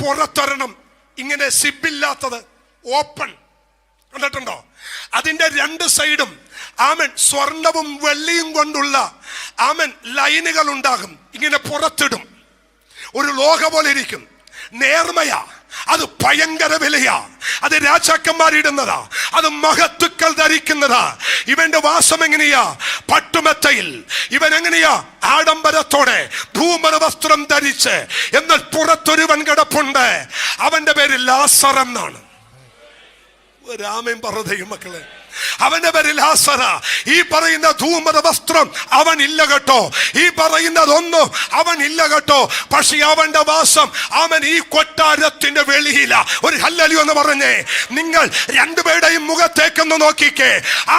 പുറത്തൊരെണ്ണം ഇങ്ങനെ സിബില്ലാത്തത് ഓപ്പൺ കണ്ടിട്ടുണ്ടോ? അതിന്റെ രണ്ട് സൈഡും ആമൻ സ്വർണവും വെള്ളിയും കൊണ്ടുള്ള ആമൻ ലൈനുകൾ ഉണ്ടാകും. ഇങ്ങനെ പുറത്തിടും. ഒരു ലോഹ പോലെ ഇരിക്കും. നേർമയാ, അത് ഭയങ്കര വിലയാ. അത് രാജാക്കന്മാരിടുന്നതാ, അത് മഹത്തുക്കൾ ധരിക്കുന്നതാ. ഇവന്റെ വാസം എങ്ങനെയാ? പട്ടുമെത്തയിൽ. ഇവൻ എങ്ങനെയാ? ആഡംബരത്തോടെ ധൂമര വസ്ത്രം ധരിച്ച്. എന്നാൽ പുറത്തൊരുവൻ കിടപ്പുണ്ട്. അവന്റെ പേര് ലാസർ എന്നാണ്. രാമൻ പറഞ്ഞ മക്കളെ, അവന്റെ പേര് ലാസറ. ഈ പറയുന്ന ധൂമര വസ്ത്രം അവൻ ഇല്ല കേട്ടോ. ഈ പറയുന്നതൊന്നും അവൻ ഇല്ല കേട്ടോ. പക്ഷെ അവന്റെ വാസം അവൻ ഈ കൊട്ടാരത്തിന്റെ വെളിയില. ഒരു ഹല്ലേലൂയ എന്ന് പറഞ്ഞേ. നിങ്ങൾ രണ്ടുപേരുടെയും മുഖത്തേക്കൊന്ന് നോക്കിക്കേ.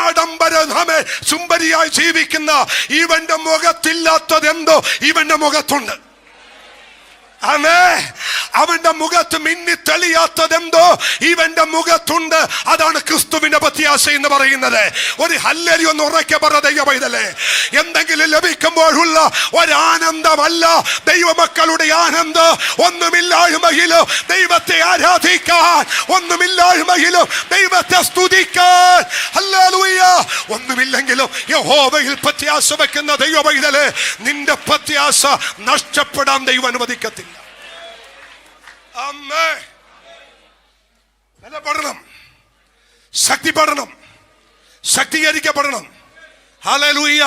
ആഡംബര സുന്ദരിയായി ജീവിക്കുന്ന ഇവന്റെ മുഖത്തില്ലാത്തത് എന്തോ ഇവന്റെ മുഖത്തുണ്ട്. അവന്റെ മുഖത്ത് മിന്നി തെളിയാത്തതെന്തോ ഇവന്റെ മുഖത്തുണ്ട്. അതാണ് ക്രിസ്തുവിന്റെ പ്രത്യാശ എന്ന് പറയുന്നത്. ഒരു ഹല്ലേലൂയ ഒന്ന് ഉറക്കെ പറ ദൈവമൈതലേ. എന്തെങ്കിലും ലഭിക്കുമ്പോഴുള്ള ഒരാനന്ദമല്ല ദൈവമക്കളുടെ ആനന്ദം. ഒന്നുമില്ലായ്മയിലും ദൈവത്തെ ആരാധിക്കാൻ, ഒന്നുമില്ലായ്മയിലും ദൈവത്തെ സ്തുതിക്കാൻ. ഹല്ലേലൂയ. ഒന്നുമില്ലെങ്കിലും യഹോവയിൽ പ്രത്യാശ വെക്കുന്ന ദൈവമൈതലേ, നിന്റെ പ്രത്യാശ നഷ്ടപ്പെടാൻ ദൈവം അനുവദിക്കത്തില്ല. ബലപ്പെടണം, ശക്തിപ്പെടണം, ശക്തീകരിക്കപ്പെടണം. ഹല്ലേലൂയ.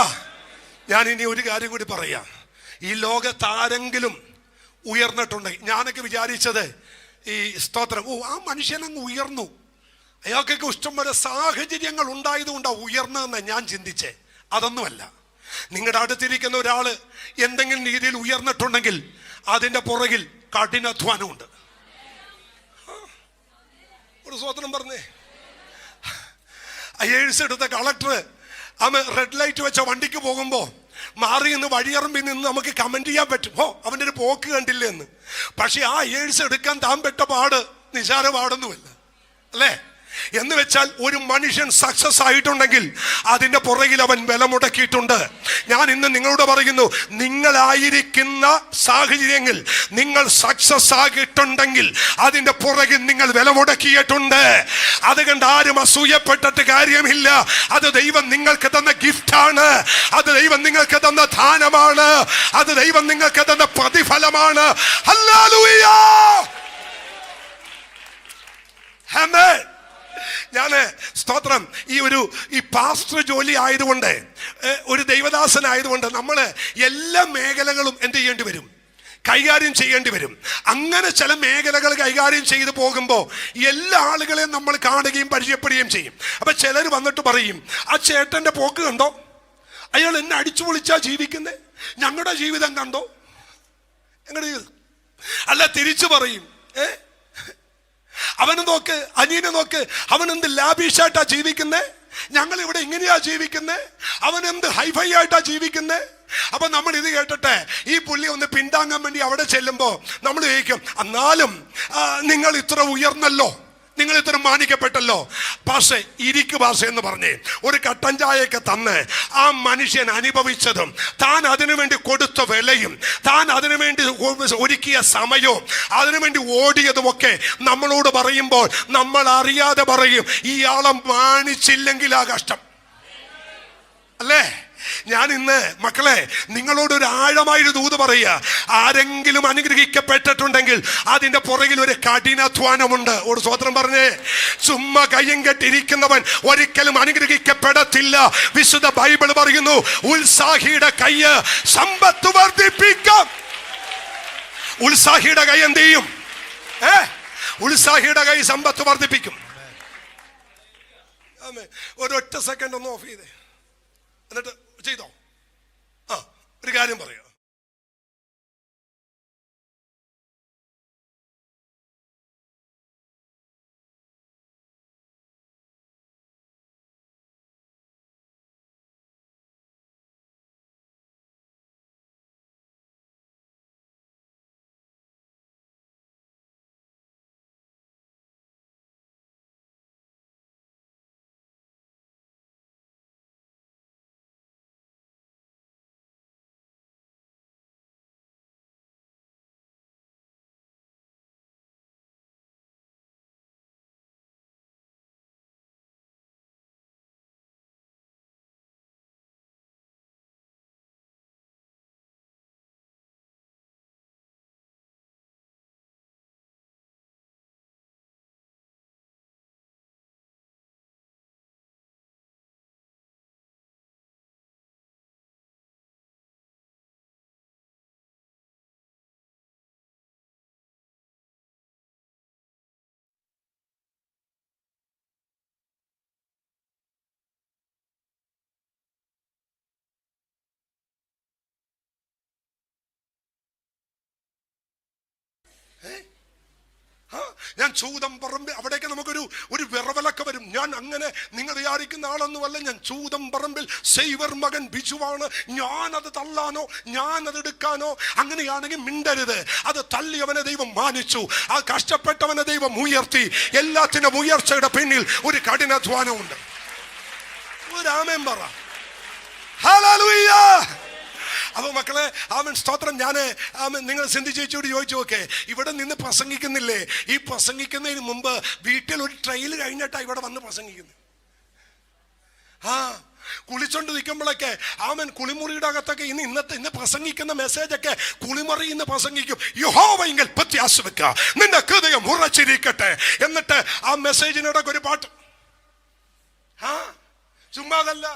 ഞാൻ ഇനി ഒരു കാര്യം കൂടി പറയാം. ഈ ലോകത്താരെങ്കിലും ഉയർന്നിട്ടുണ്ടെങ്കിൽ, ഞാനൊക്കെ വിചാരിച്ചത് ഈ സ്തോത്രം, ആ മനുഷ്യനങ്ങ് ഉയർന്നു, അയാൾക്കൊക്കെ ഇഷ്ടം പോലെ സാഹചര്യങ്ങൾ ഉണ്ടായതുകൊണ്ടാണ് ഉയർന്നതെന്ന് ഞാൻ ചിന്തിച്ചേ. അതൊന്നുമല്ല. നിങ്ങളുടെ അടുത്തിരിക്കുന്ന ഒരാള് എന്തെങ്കിലും രീതിയിൽ ഉയർന്നിട്ടുണ്ടെങ്കിൽ അതിന്റെ പുറകിൽ കഠിനാധ്വാനമുണ്ട്. ഒരു സ്വതന്ത്രം പറഞ്ഞേ. IAS എടുത്ത കളക്ടർ റെഡ് ലൈറ്റ് വെച്ച വണ്ടിക്ക് പോകുമ്പോ മാറി നിന്ന് വഴിയറമ്പി നിന്ന് നമുക്ക് കമന്റ് ചെയ്യാൻ പറ്റും, അവൻ്റെ ഒരു പോക്ക് കണ്ടില്ലേ എന്ന്. പക്ഷെ ആ IAS എടുക്കാൻ താൻ പെട്ട പാട് നിസാര പാടൊന്നുമല്ല, അല്ലേ? എന്ന് വെച്ചാൽ ഒരു മനുഷ്യൻ സക്സസ് ആയിട്ടുണ്ടെങ്കിൽ അതിന്റെ പുറകിൽ അവൻ വില മുടക്കിയിട്ടുണ്ട്. ഞാൻ ഇന്ന് നിങ്ങളോട് പറയുന്നു, നിങ്ങളായിരിക്കുന്ന സാഹചര്യങ്ങൾ നിങ്ങൾ സക്സസ് ആയിട്ടുണ്ടെങ്കിൽ അതിന്റെ പുറകിൽ നിങ്ങൾ വില മുടക്കിയിട്ടുണ്ട്. അതുകൊണ്ട് ആരും അസൂയപ്പെട്ടിട്ട് കാര്യമില്ല. അത് ദൈവം നിങ്ങൾക്ക് തന്ന ഗിഫ്റ്റാണ്. അത് ദൈവം നിങ്ങൾക്ക് തന്ന ദാനമാണ്. അത് ദൈവം നിങ്ങൾക്ക് തന്ന പ്രതിഫലമാണ്. ഹല്ലേലൂയ. ആമേൻ. ഞാന് സ്തോത്രം ഈ പാസ്റ്റർ ജോലി ആയതുകൊണ്ട്, ഒരു ദൈവദാസനായതുകൊണ്ട് നമ്മൾ എല്ലാ മേഖലകളും എന്ത് ചെയ്യേണ്ടി വരും? കൈകാര്യം ചെയ്യേണ്ടി വരും. അങ്ങനെ ചില മേഖലകൾ കൈകാര്യം ചെയ്തു പോകുമ്പോൾ എല്ലാ ആളുകളെയും നമ്മൾ കാണുകയും പരിചയപ്പെടുകയും ചെയ്യും. അപ്പൊ ചിലർ വന്നിട്ട് പറയും, ആ ചേട്ടന്റെ പോക്ക് കണ്ടോ, അയാൾ എന്നെ അടിച്ചു പൊളിച്ചാ ജീവിക്കുന്നേ, ഞങ്ങളുടെ ജീവിതം കണ്ടോ, ഞങ്ങളുടെ ജീവിതം. അല്ല, തിരിച്ചു പറയും, അവനെ നോക്ക്, അനിയനെ നോക്ക്, അവൻ എന്ത് ലാബീഷായിട്ടാ ജീവിക്കുന്നേ, ഞങ്ങൾ ഇവിടെ ഇങ്ങനെയാ ജീവിക്കുന്നേ, അവൻ എന്ത് ഹൈഫൈ ആയിട്ടാ ജീവിക്കുന്നേ. അപ്പൊ നമ്മൾ ഇത് കേട്ടിട്ട് ഈ പുള്ളി ഒന്ന് പിന്താങ്ങാൻ വേണ്ടി അവിടെ ചെല്ലുമ്പോ നമ്മൾ ചോദിക്കും, എന്നാലും നിങ്ങൾ ഇത്ര ഉയർന്നല്ലോ, നിങ്ങൾ ഇത്ര മാനിക്കപ്പെട്ടല്ലോ. പക്ഷേ ഇരിക്കു ഭാഷ എന്ന് പറഞ്ഞ് ഒരു കട്ടൻ ചായയൊക്കെ തന്ന് ആ മനുഷ്യൻ അനുഭവിച്ചതും താൻ അതിനുവേണ്ടി കൊടുത്ത വിലയും താൻ അതിനുവേണ്ടി ഒരുക്കിയ സമയവും അതിനുവേണ്ടി ഓടിയതുമൊക്കെ നമ്മളോട് പറയുമ്പോൾ നമ്മൾ അറിയാതെ പറയും, ഇയാളെ മാനിച്ചില്ലെങ്കിൽ ആ കഷ്ടം, അല്ലേ? ഞാൻ ഇന്ന് മക്കളെ നിങ്ങളോടൊരു ആഴമായൊരു ദൂത് പറയുക. ആരെങ്കിലും അനുഗ്രഹിക്കപ്പെട്ടിട്ടുണ്ടെങ്കിൽ അതിന്റെ പുറകിൽ ഒരു കഠിനാധ്വാനമുണ്ട്. ഒരു സ്വതന്ത്രം പറഞ്ഞേ. ചുമ്മാ കയ്യും കെട്ടിരിക്കുന്നവൻ ഒരിക്കലും അനുഗ്രഹിക്കപ്പെടത്തില്ല. വിശുദ്ധ ബൈബിൾ പറയുന്നു, ഉത്സാഹിയുടെ കയ്യ് സമ്പത്ത് വർദ്ധിപ്പിക്കാം. ഉത്സാഹിയുടെ കൈ എന്ത് ചെയ്യും? ഉത്സാഹിയുടെ കൈ സമ്പത്ത് വർദ്ധിപ്പിക്കും. ഒരൊറ്റ സെക്കൻഡ് ഒന്ന് ഓഫ് ചെയ്തേ, എന്നിട്ട് ചെയ്തോ. ഒരു കാര്യം പറയാം. ഞാൻ ചൂതം പറമ്പ്, അവിടേക്ക് നമുക്കൊരു വിറവലൊക്കെ വരും. ഞാൻ അങ്ങനെ നിങ്ങൾ വിചാരിക്കുന്ന ആളൊന്നുമല്ല. ഞാൻ ചൂതം പറമ്പിൽ സൈവർ മകൻ ബിജുവാണ്. ഞാനത് തള്ളാനോ ഞാനത് എടുക്കാനോ അങ്ങനെയാണെങ്കിൽ മിണ്ടരുത്. അത് തള്ളിയവനെ ദൈവം മാനിച്ചു, ആ കഷ്ടപ്പെട്ടവനെ ദൈവം ഉയർത്തി. എല്ലാത്തിനും ഉയർച്ചയുടെ പിന്നിൽ ഒരു കഠിനാധ്വാനമുണ്ട്. ഒരു ആമേൻ പറ. ഹല്ലേലൂയ. അപ്പൊ മക്കളെ, ആമേൻ, സ്തോത്രം. നിങ്ങൾ സിന്ധി ചേച്ചിയോട് ചോദിച്ചു നോക്കേ, ഇവിടെ നിന്ന് പ്രസംഗിക്കുന്നില്ലേ? ഈ പ്രസംഗിക്കുന്നതിന് മുമ്പ് വീട്ടിൽ ഒരു ട്രയൽ കഴിഞ്ഞിട്ടാ ഇവിടെ വന്ന് പ്രസംഗിക്കുന്നത്. കുളിച്ചോണ്ട് നിൽക്കുമ്പോഴൊക്കെ ആമൻ കുളിമുറിയുടെ അകത്തൊക്കെ ഇന്ന് പ്രസംഗിക്കുന്ന മെസ്സേജൊക്കെ കുളിമുറി ഇന്ന് പ്രസംഗിക്കും. യഹോവയിങ്കൽ പ്രത്യാശ വെക്കുക, നിന്റെ ഹൃദയം ഉറച്ചിരിക്കട്ടെ. എന്നിട്ട് ആ മെസ്സേജിനിടക്ക് ഒരു പാട്ട്. ചുമ്മാതല്ല,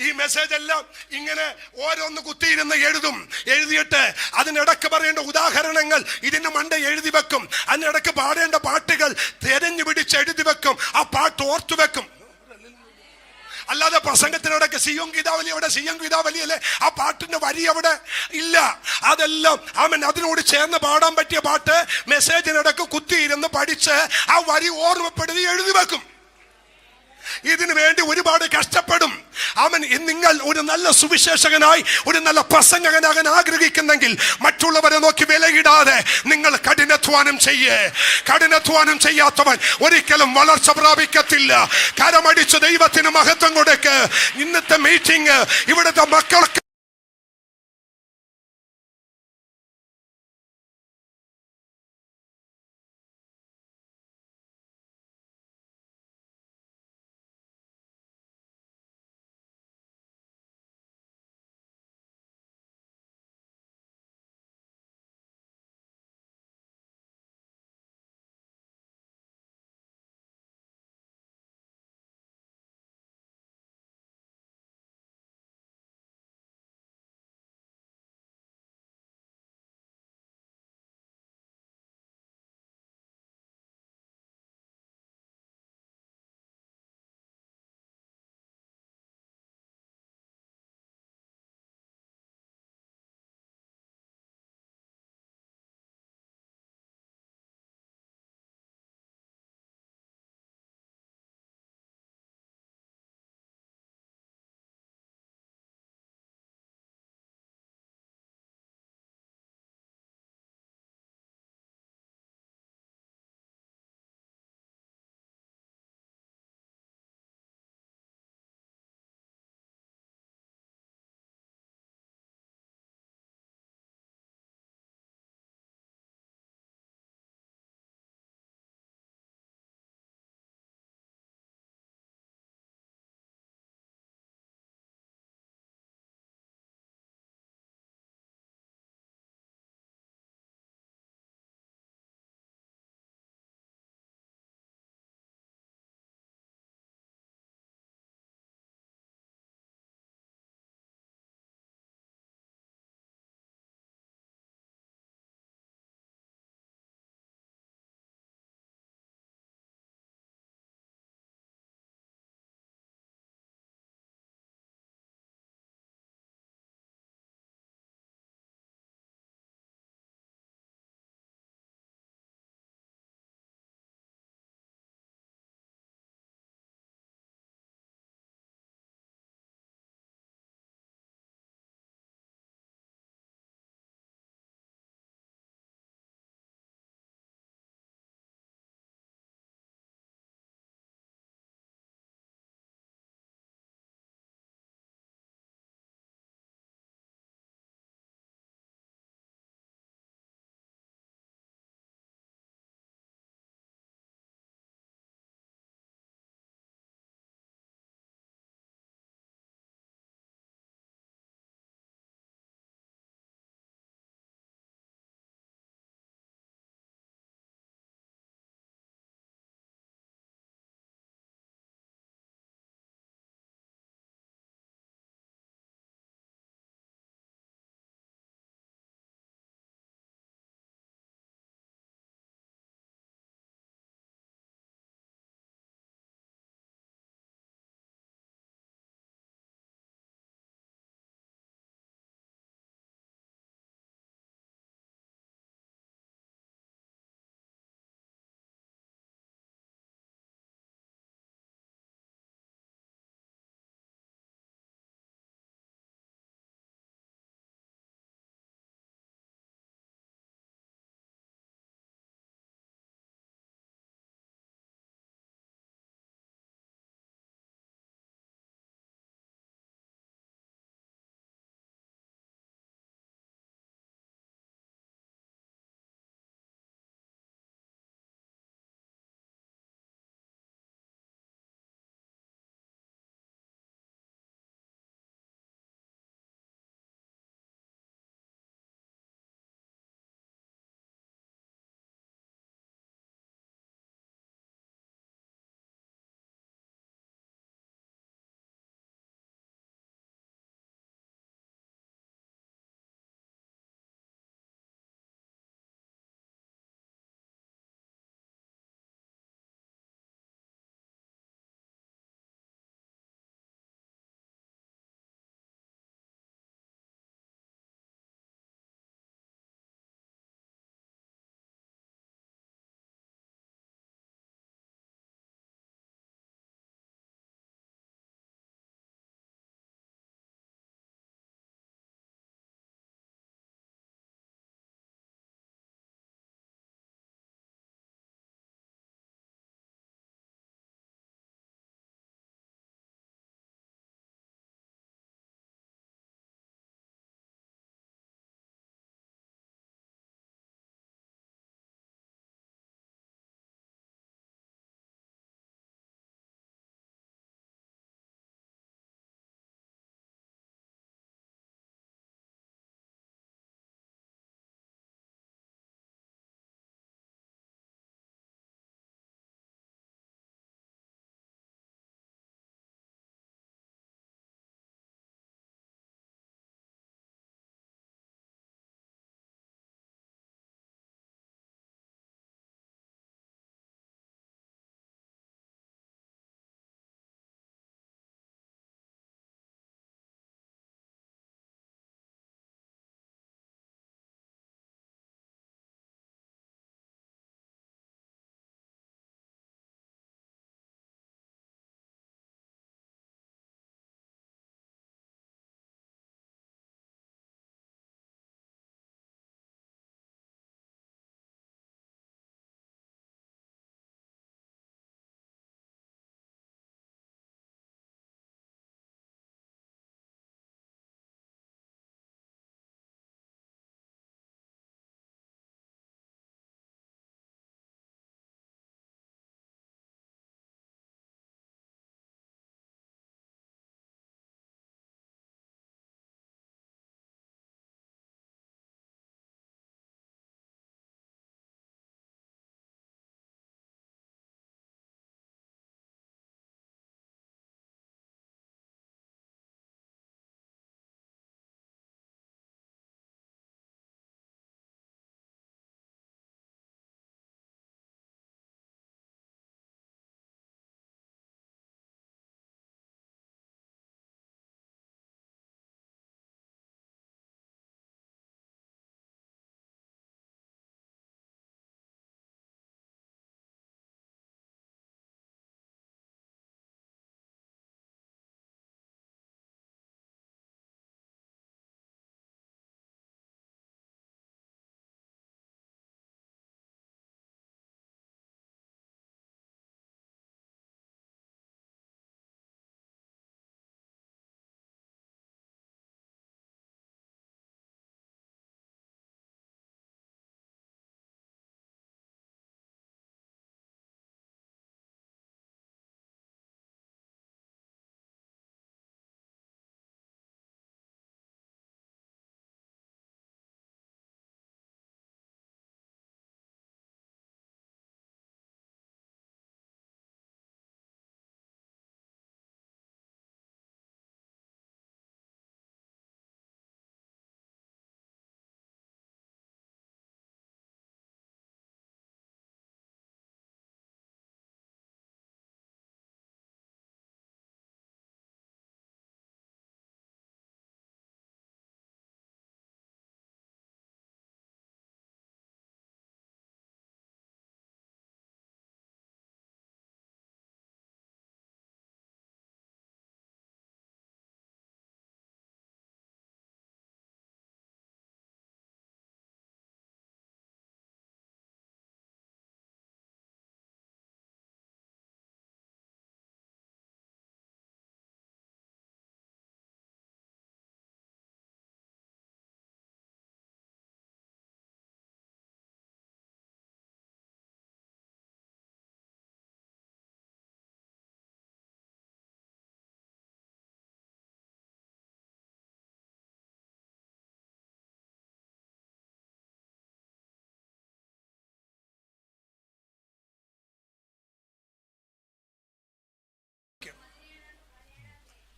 ഈ മെസ്സേജ് എല്ലാം ഇങ്ങനെ ഓരോന്ന് കുത്തിയിരുന്ന് എഴുതിയിട്ട് അതിനിടക്ക് പറയേണ്ട ഉദാഹരണങ്ങൾ ഇതിന് മണ്ട എഴുതി വെക്കും. അതിനിടക്ക് പാടേണ്ട പാട്ടുകൾ തെരഞ്ഞു പിടിച്ച് എഴുതി വെക്കും. ആ പാട്ട് ഓർത്തു വെക്കും. അല്ലാതെ പ്രസംഗത്തിനിടയ്ക്ക് സിയോൻ ഗീതാവലി അവിടെ, സിയോൻ ഗീതാവലിയല്ലേ, ആ പാട്ടിന്റെ വരി അവിടെ ഇല്ല. അതെല്ലാം അതിനോട് ചേർന്ന് പാടാൻ പറ്റിയ പാട്ട് മെസ്സേജിനിടക്ക് കുത്തിയിരുന്ന് പഠിച്ച് ആ വരി ഓർമ്മപ്പെടുത്തി എഴുതി വെക്കും. ഇതിനു വേണ്ടി ഒരുപാട് കഷ്ടപ്പെടും. നിങ്ങൾ ഒരു നല്ല സുവിശേഷകനായി, ഒരു നല്ല പ്രസംഗകനാകാൻ ആഗ്രഹിക്കുന്നെങ്കിൽ മറ്റുള്ളവരെ നോക്കി വിലയിടാതെ നിങ്ങൾ കഠിനാധ്വാനം ചെയ്യേ. കഠിനാധ്വാനം ചെയ്യാത്തവൻ ഒരിക്കലും വളർച്ച പ്രാപിക്കത്തില്ല. കരമടിച്ച് ദൈവത്തിന് മഹത്വം കൊടുക്ക്. ഇന്നത്തെ മീറ്റിംഗ് ഇവിടുത്തെ മക്കൾക്ക്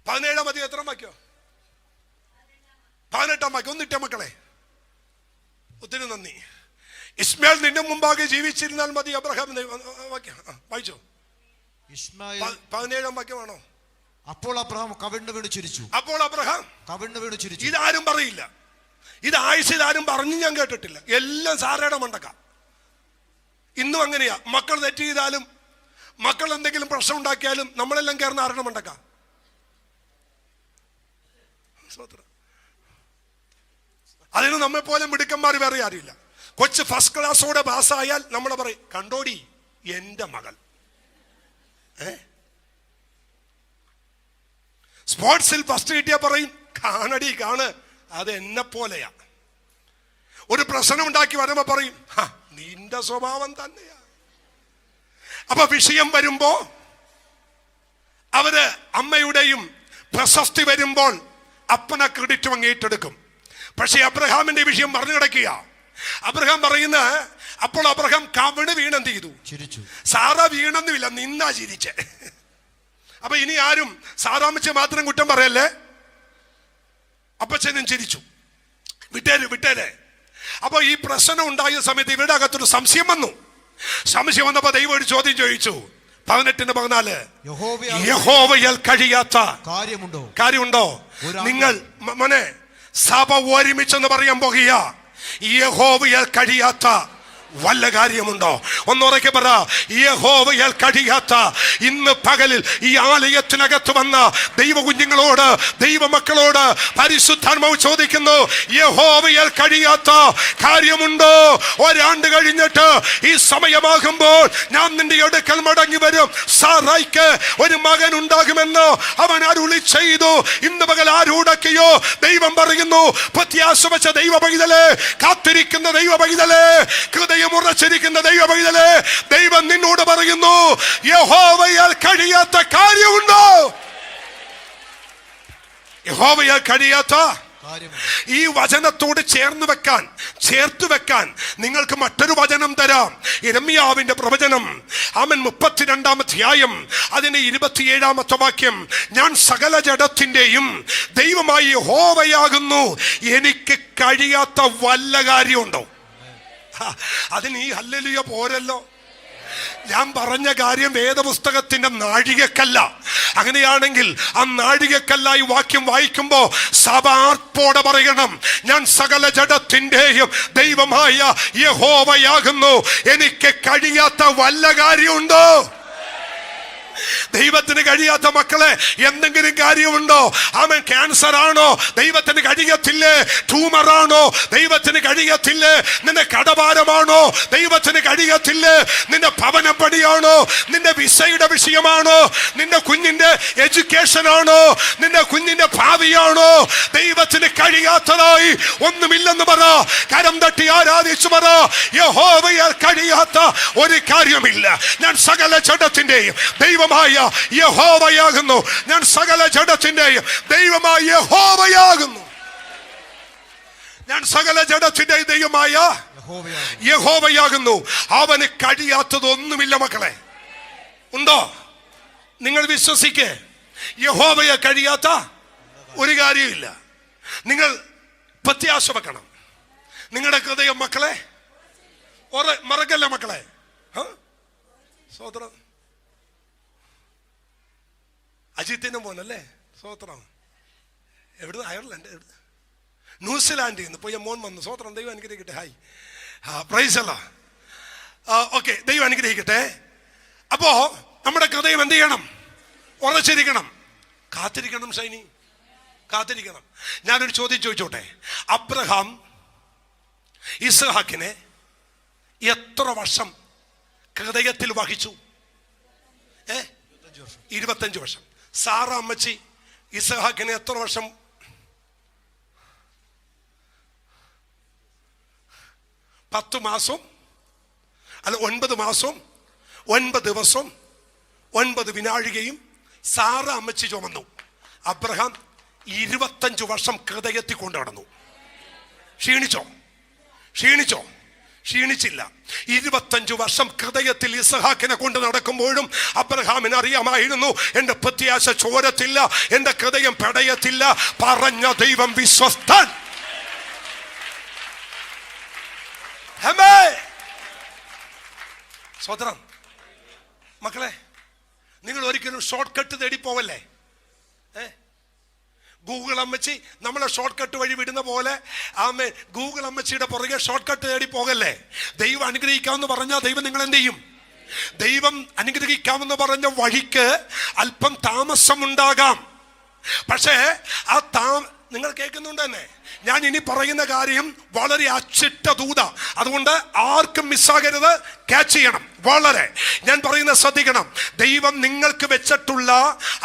17-ാം അധ്യായം എത്ര വാക്യോ? 18-ാം വാക്യം. ഒന്നിട്ട മക്കളെ. ഒത്തിരി നന്ദി. ഇസ്മായിൽ നിന്റെ മുമ്പാകെ ജീവിച്ചിരുന്നാൽ മതി അബ്രഹാം. വാക്യം വായിച്ചോ. 17-ാം വാക്യമാണോ? അപ്പോൾ അബ്രഹാം കവിണ്ണു വീണു ചിരിച്ചു. അപ്പോൾ അബ്രഹാം കവിണ്ണു വീണു ചിരിച്ചു. ഇതാരും പറയില്ല, ഇത് ആയിഷ ഇതാരും പറഞ്ഞു ഞാൻ കേട്ടിട്ടില്ല. എല്ലാം സാറയുടെ മണ്ടക്ക. ഇന്നും അങ്ങനെയാ. മക്കൾ തെറ്റ് ചെയ്താലും മക്കൾ എന്തെങ്കിലും പ്രശ്നം ഉണ്ടാക്കിയാലും നമ്മളെല്ലാം കയറുന്ന ആരുടെ മണ്ടക്ക? അതിന് നമ്മെ പോലെ മിടുക്കന്മാർ വേറെ ആരില്ല. കൊച്ചു ഫസ്റ്റ് ക്ലാസ്സോടെ പാസ്സായാൽ നമ്മൾ പറയും കണ്ടോടി എന്റെ മകൾ. സ്പോർട്സിൽ ഫസ്റ്റ് കിട്ടിയാ പറയും കാണടി കാണ് അത് എന്നെ പോലെയാ. ഒരു പ്രശ്നം ഉണ്ടാക്കി വരുമ്പോ പറയും നിന്റെ സ്വഭാവം തന്നെയാ. അപ്പൊ വിഷയം വരുമ്പോ അവര് അമ്മയുടെയും പ്രശസ്തി വരുമ്പോൾ അപ്പനെ ക്രെഡിറ്റ് അങ്ങേറ്റെടുക്കും. പക്ഷെ അബ്രഹാമിന്റെ വിഷയം പറഞ്ഞു കിടക്കുക. അബ്രഹാം പറയുന്ന അപ്പോൾ അബ്രഹാം കവിണ് വീണെന്ത് ചെയ്തു? ചിരിച്ചു. സാറ വീണെന്നുമില്ല, നിന്നാ ചിരിച്ചേ. അപ്പൊ ഇനി ആരും സാറാമ്മച്ച മാത്രം കുറ്റം പറയല്ലേ. അപ്പച്ചനും ചിരിച്ചു. വിട്ടേരെ. അപ്പൊ ഈ പ്രശ്നം ഉണ്ടായ സമയത്ത് ഇവരുടെ അകത്തൊരു സംശയം വന്നു. സംശയം വന്നപ്പോ ദൈവം ഒരു ചോദ്യം ചോദിച്ചു. 18-14 യഹോവയാൽ കഴിയാത്ത കാര്യമുണ്ടോ? നിങ്ങൾ മോനെ സഭ ഒരുമിച്ചെന്ന് പറയാൻ പോകുക. യഹോവയാൽ കഴിയാത്ത വല്ല കാര്യമുണ്ടോ? ഒന്നുറക്കെ പറ, യഹോവയാൽ കഴിയാത്ത. ഇന്ന് പകലിൽ ഈ ആലയത്തിനകത്ത് വന്ന ദൈവ കുഞ്ഞുങ്ങളോട്, ദൈവമക്കളോട് പരിശുദ്ധാത്മാവ് ചോദിക്കുന്നു, യഹോവയാൽ കഴിയാത്ത കാര്യമുണ്ടോ? ഒരാണ്ട് കഴിഞ്ഞിട്ട് ഈ സമയമാകുമ്പോൾ ഞാൻ നിന്റെ അടുക്കൽ മടങ്ങി വരും. സാറായിക്ക് ഒരു മകൻ ഉണ്ടാകുമെന്ന് അവൻ അരുളി ചെയ്തു. ഇന്ന് പകൽ ആരോടൊക്കെയോ ദൈവം പറയുന്നു, പ്രത്യാശ വെച്ച ദൈവ പൈതലേ, കാത്തിരിക്കുന്ന ദൈവ പൈതലേ, ഹൃദയം ഉറച്ചിരിക്കുന്ന ദൈവ പൈതലേ, ദൈവം നിന്നോട് പറയുന്നു, യഹോവയാൽ കഴിയാത്ത കാര്യമുണ്ടോ? യഹോവയാൽ കഴിയാത്ത ഈ വചനത്തോട് ചേർത്ത് വെക്കാൻ നിങ്ങൾക്ക് മറ്റൊരു വചനം തരാം. യിരെമ്യാവിന്റെ പ്രവചനം 32-ാം അധ്യായം അതിന്റെ 27-ാമത്തെ വാക്യം. ഞാൻ സകല ജഡത്തിന്റെയും ദൈവമായി യഹോവയാകുന്നു, എനിക്ക് കഴിയാത്ത വല്ല കാര്യമുണ്ടോ? അതിന് ഈ ഹല്ലേലൂയ പോരല്ലോ. ഞാൻ പറഞ്ഞ കാര്യം വേദപുസ്തകത്തിന്റെ നാഴികക്കല്ല. അങ്ങനെയാണെങ്കിൽ ആ നാഴികക്കല്ലായി വാക്യം വായിക്കുമ്പോ സഭാർപ്പോടെ പറയണം, ഞാൻ സകല ജഡത്തിന്റെയും ദൈവമായ യഹോവയാകുന്നു, എനിക്ക് കഴിയാത്ത വല്ല കാര്യമുണ്ടോ? ദൈവത്തിന് കഴിയാത്ത മക്കളെ എന്തെങ്കിലും കാര്യമുണ്ടോ? അവൻ ക്യാൻസർ ആണോ? ദൈവത്തിന് കഴിയത്തില്ലേ. ട്യൂമർ ആണോ? ദൈവത്തിന് കഴിയത്തില്ലേ. നിന്റെ കടഭാരമാണോ? ദൈവത്തിന് കഴിയത്തില്ലേ. നിന്റെ ഭവനപ്പണിയാണോ? നിന്റെ വിസയുടെ വിഷയമാണോ? നിന്റെ കുഞ്ഞിന്റെ എഡ്യൂക്കേഷൻ ആണോ? നിന്റെ കുഞ്ഞിന്റെ ഭാവിയാണോ? ദൈവത്തിന് കഴിയാത്തതായി ഒന്നുമില്ലെന്ന് പറ. കരം തട്ടി ആരാധിച്ചു പറ, യഹോവയാൽ കഴിയാത്ത ഒരു കാര്യമില്ല. ഞാൻ സകല ജഡത്തിന്റെയും ദൈവമായ യഹോവയാകുന്നു. ഞാൻ സകല ജഡത്തിന്റെയും ദൈവമായ യഹോവയാകുന്നു. ഞാൻ സകല ജഡത്തിന്റെയും ദൈവമായ യഹോവയാകുന്നു. അവന് കഴിയാത്തതൊന്നുമില്ല മക്കളെ. ഉണ്ടോ? നിങ്ങൾ വിശ്വസിക്കേ, യഹോവയെ കഴിയാത്ത ഒരു കാര്യമില്ല. നിങ്ങൾ പ്രത്യാശ വെക്കണം. നിങ്ങളുടെ ഹൃദയം മക്കളെ മറക്കല്ല മക്കളെ. സോദരം അജിത്തിന്റെ മോനല്ലേ? സ്വോത്രം. എവിടുന്ന്? അയർലൻഡ്, ന്യൂസിലാൻഡിൽ നിന്ന് പോയി മോൻ വന്നു. സ്വോത്രം. ദൈവം അനുഗ്രഹിക്കട്ടെ. ഹായ്, പ്രൈസ് അല്ലാ. ഓക്കെ, ദൈവം അനുഗ്രഹിക്കട്ടെ. അപ്പോ നമ്മുടെ ഹൃദയം എന്ത് ചെയ്യണം? ഉറച്ചിരിക്കണം. കാത്തിരിക്കണം. ഷൈനി, കാത്തിരിക്കണം. ഞാനൊരു ചോദ്യം ചോദിച്ചോട്ടെ. അബ്രഹാം ഇസ്ഹാക്കിനെ എത്ര വർഷം ഹൃദയത്തിൽ വഹിച്ചു? 25 വർഷം. സാറ അമ്മച്ചി ഇസ്ഹാക്കിനെ എത്ര വർഷം? 10 മാസം അല്ല 9 മാസവും 9 ദിവസവും 9 വിനാഴികയും സാറ അമ്മച്ചി ചുമന്നു. അബ്രഹാം 25 വർഷം ഹൃദയത്തിൽ കൊണ്ടു നടന്നു. ക്ഷീണിച്ചോ? ക്ഷീണിച്ചില്ല. 25 വർഷം ഹൃദയത്തിൽ ഇസഹാക്കിനെ കൊണ്ട് നടക്കുമ്പോഴും അബ്രഹാമിന് അറിയാമായിരുന്നു, എന്റെ പ്രത്യാശ ചോരത്തില്ല, എന്റെ ഹൃദയം പെടയത്തില്ല. പറഞ്ഞ ദൈവം വിശ്വസ്തൻ. സ്വതന്ത്രം. മക്കളെ, നിങ്ങൾ ഒരിക്കലും ഷോർട്ട് കട്ട് തേടി പോവല്ലേ. ഗൂഗിൾ അമ്മച്ചി നമ്മളെ ഷോർട്ട് കട്ട് വഴി വിടുന്ന പോലെ ആമേൻ, ഗൂഗിൾ അമ്മച്ചിയുടെ പുറകെ ഷോർട്ട് കട്ട് തേടി പോകല്ലേ. ദൈവം അനുഗ്രഹിക്കാമെന്ന് പറഞ്ഞാൽ ദൈവം നിങ്ങൾ എന്ത് ചെയ്യും? ദൈവം അനുഗ്രഹിക്കാമെന്ന് പറഞ്ഞ വഴിക്ക് അല്പം താമസമുണ്ടാകാം. പക്ഷേ നിങ്ങൾ കേൾക്കുന്നുണ്ട് തന്നെ. ഞാൻ ഇനി പറയുന്ന കാര്യം വളരെ അച്ചിട്ട ദൂത, അതുകൊണ്ട് ആർക്കും മിസ്സാകരുത്, ക്യാച്ച് ചെയ്യണം. വളരെ ഞാൻ പറയുന്നത് ശ്രദ്ധിക്കണം. ദൈവം നിങ്ങൾക്ക് വെച്ചിട്ടുള്ള